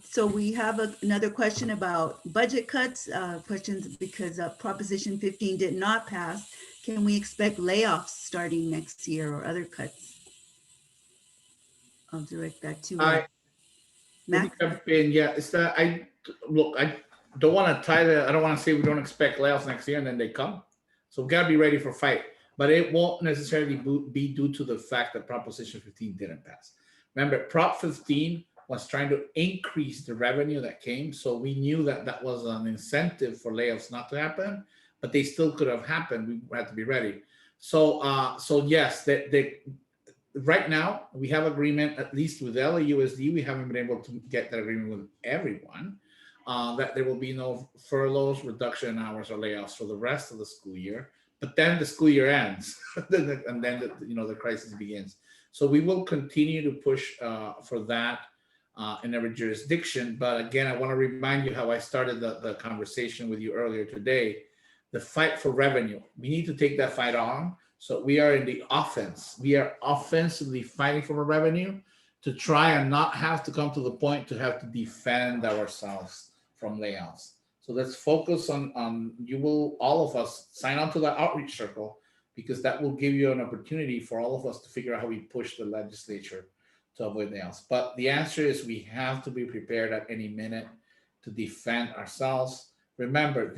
So we have another question about budget cuts, questions because Proposition 15 did not pass. Can we expect layoffs starting next year or other cuts? I'll direct that to Max. Yeah, it's that I don't want to I don't want to say we don't expect layoffs next year and then they come. So we gotta be ready for fight, but it won't necessarily be due to the fact that Proposition 15 didn't pass. Remember, Prop 15 was trying to increase the revenue that came. So we knew that that was an incentive for layoffs not to happen, but they still could have happened. We had to be ready. So, yes, right now we have agreement, at least with LAUSD. We haven't been able to get that agreement with everyone, that there will be no furloughs, reduction in hours, or layoffs for the rest of the school year. But then the school year ends, and then the crisis begins. So we will continue to push for that in every jurisdiction. But again, I want to remind you how I started the conversation with you earlier today. The fight for revenue. We need to take that fight on. So we are in the offense. We are offensively fighting for revenue to try and not have to come to the point to have to defend ourselves from layoffs. So let's focus on you will, all of us, sign on to the outreach circle, because that will give you an opportunity for all of us to figure out how we push the legislature to avoid layoffs. But the answer is we have to be prepared at any minute to defend ourselves. Remember,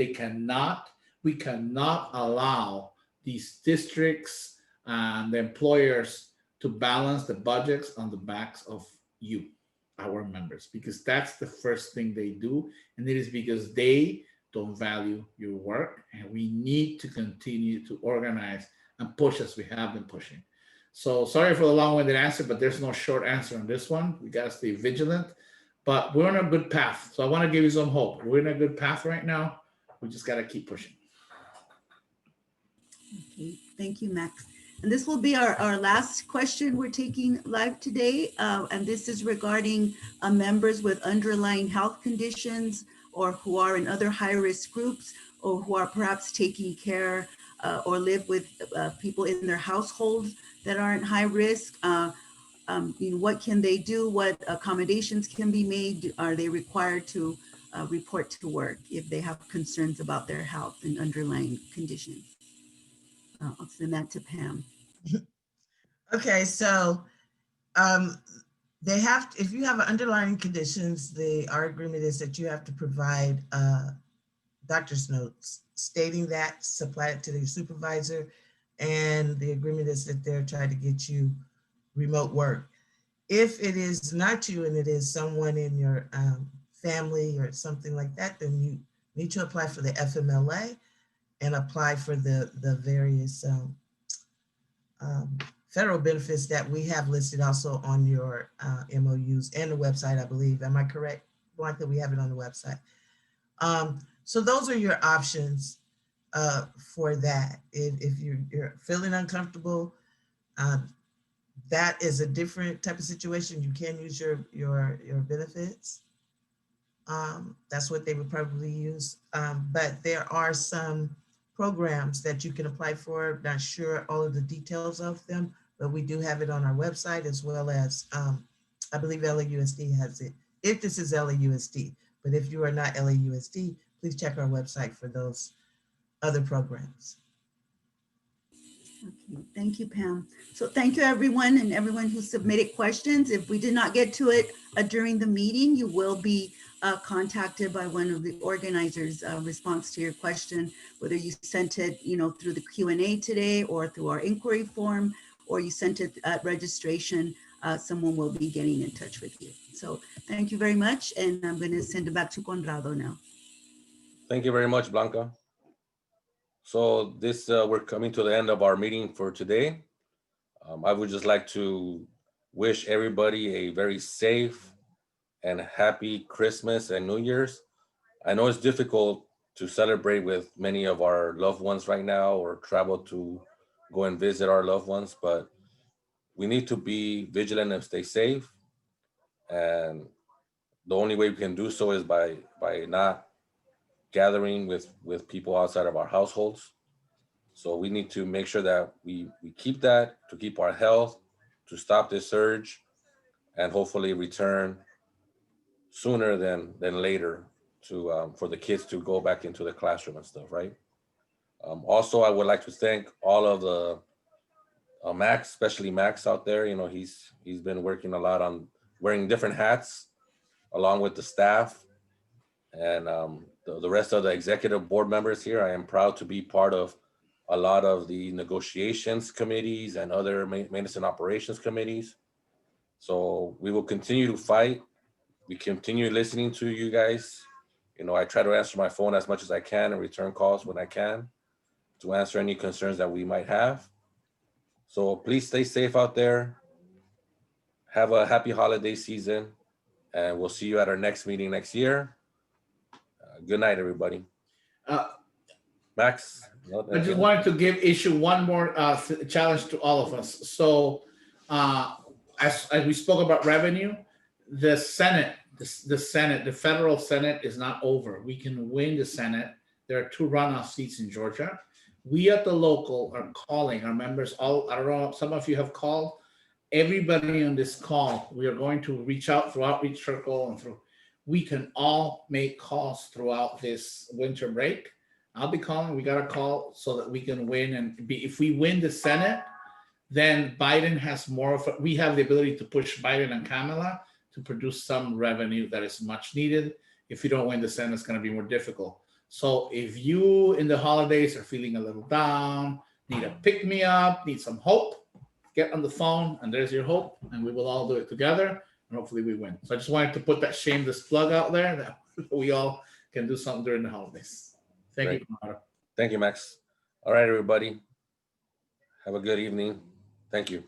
we cannot allow these districts and the employers to balance the budgets on the backs of you, our members, because that's the first thing they do. And it is because they don't value your work. And we need to continue to organize and push as we have been pushing. So sorry for the long-winded answer, but there's no short answer on this one. We got to stay vigilant, but we're on a good path. So I want to give you some hope. We're in a good path right now. We just got to keep pushing. Okay, thank you, Max. And this will be our last question we're taking live today. And this is regarding members with underlying health conditions, or who are in other high-risk groups, or who are perhaps taking care or live with people in their households that aren't high risk. What can they do? What accommodations can be made? Are they required to report to work if they have concerns about their health and underlying conditions? I'll send that to Pam. Okay, so they have, if you have underlying conditions, our agreement is that you have to provide doctor's notes stating that, supply it to the supervisor, and the agreement is that they're trying to get you remote work. If it is not you and it is someone in your family or something like that, then you need to apply for the FMLA and apply for the various federal benefits that we have listed also on your MOUs and the website, I believe. Am I correct, Blanca? We have it on the website. So those are your options for that. If you're feeling uncomfortable, that is a different type of situation. You can use your benefits. That's what they would probably use. But there are some programs that you can apply for. Not sure all of the details of them, but we do have it on our website, as well as I believe LAUSD has it, if this is LAUSD. But if you are not LAUSD, please check our website for those other programs. Okay, thank you, Pam. So thank you, everyone, and everyone who submitted questions. If we did not get to it during the meeting, you will be contacted by one of the organizers' response to your question, whether you sent it, through the Q&A today, or through our inquiry form, or you sent it at registration. Someone will be getting in touch with you. So thank you very much, and I'm going to send it back to Conrado now. Thank you very much, Blanca. So we're coming to the end of our meeting for today. I would just like to wish everybody a very safe and happy Christmas and New Year's. I know it's difficult to celebrate with many of our loved ones right now, or travel to go and visit our loved ones, but we need to be vigilant and stay safe. And the only way we can do so is by not gathering with people outside of our households. So we need to make sure that we keep that, to keep our health, to stop this surge, and hopefully return sooner than later to for the kids to go back into the classroom and stuff, right? Also, I would like to thank all of the Max, especially Max out there. He's been working a lot on wearing different hats along with the staff and the rest of the executive board members here. I am proud to be part of a lot of the negotiations committees and other maintenance and operations committees. So we will continue to fight We continue listening to you guys. You know, I try to answer my phone as much as I can and return calls when I can to answer any concerns that we might have. So please stay safe out there. Have a happy holiday season, and we'll see you at our next meeting next year. Good night, everybody. Max? I just wanted to give issue one more challenge to all of us. So as we spoke about revenue, the Senate, the federal Senate is not over. We can win the Senate. There are 2 runoff seats in Georgia. We at the local are calling our members, all, I don't know, some of you have called. Everybody on this call, we are going to reach out through Outreach Circle and through, we can all make calls throughout this winter break. I'll be calling, we got a call so that we can win and be, if we win the Senate, then Biden has more of a, we have the ability to push Biden and Kamala to produce some revenue that is much needed. If you don't win the Senate, it's going to be more difficult. So if you in the holidays are feeling a little down, need a pick me up, need some hope, get on the phone and there's your hope, and we will all do it together and hopefully we win. So I just wanted to put that shameless plug out there that we all can do something during the holidays. Thank you, Conrado. Thank you, Max. All right, everybody. Have a good evening. Thank you.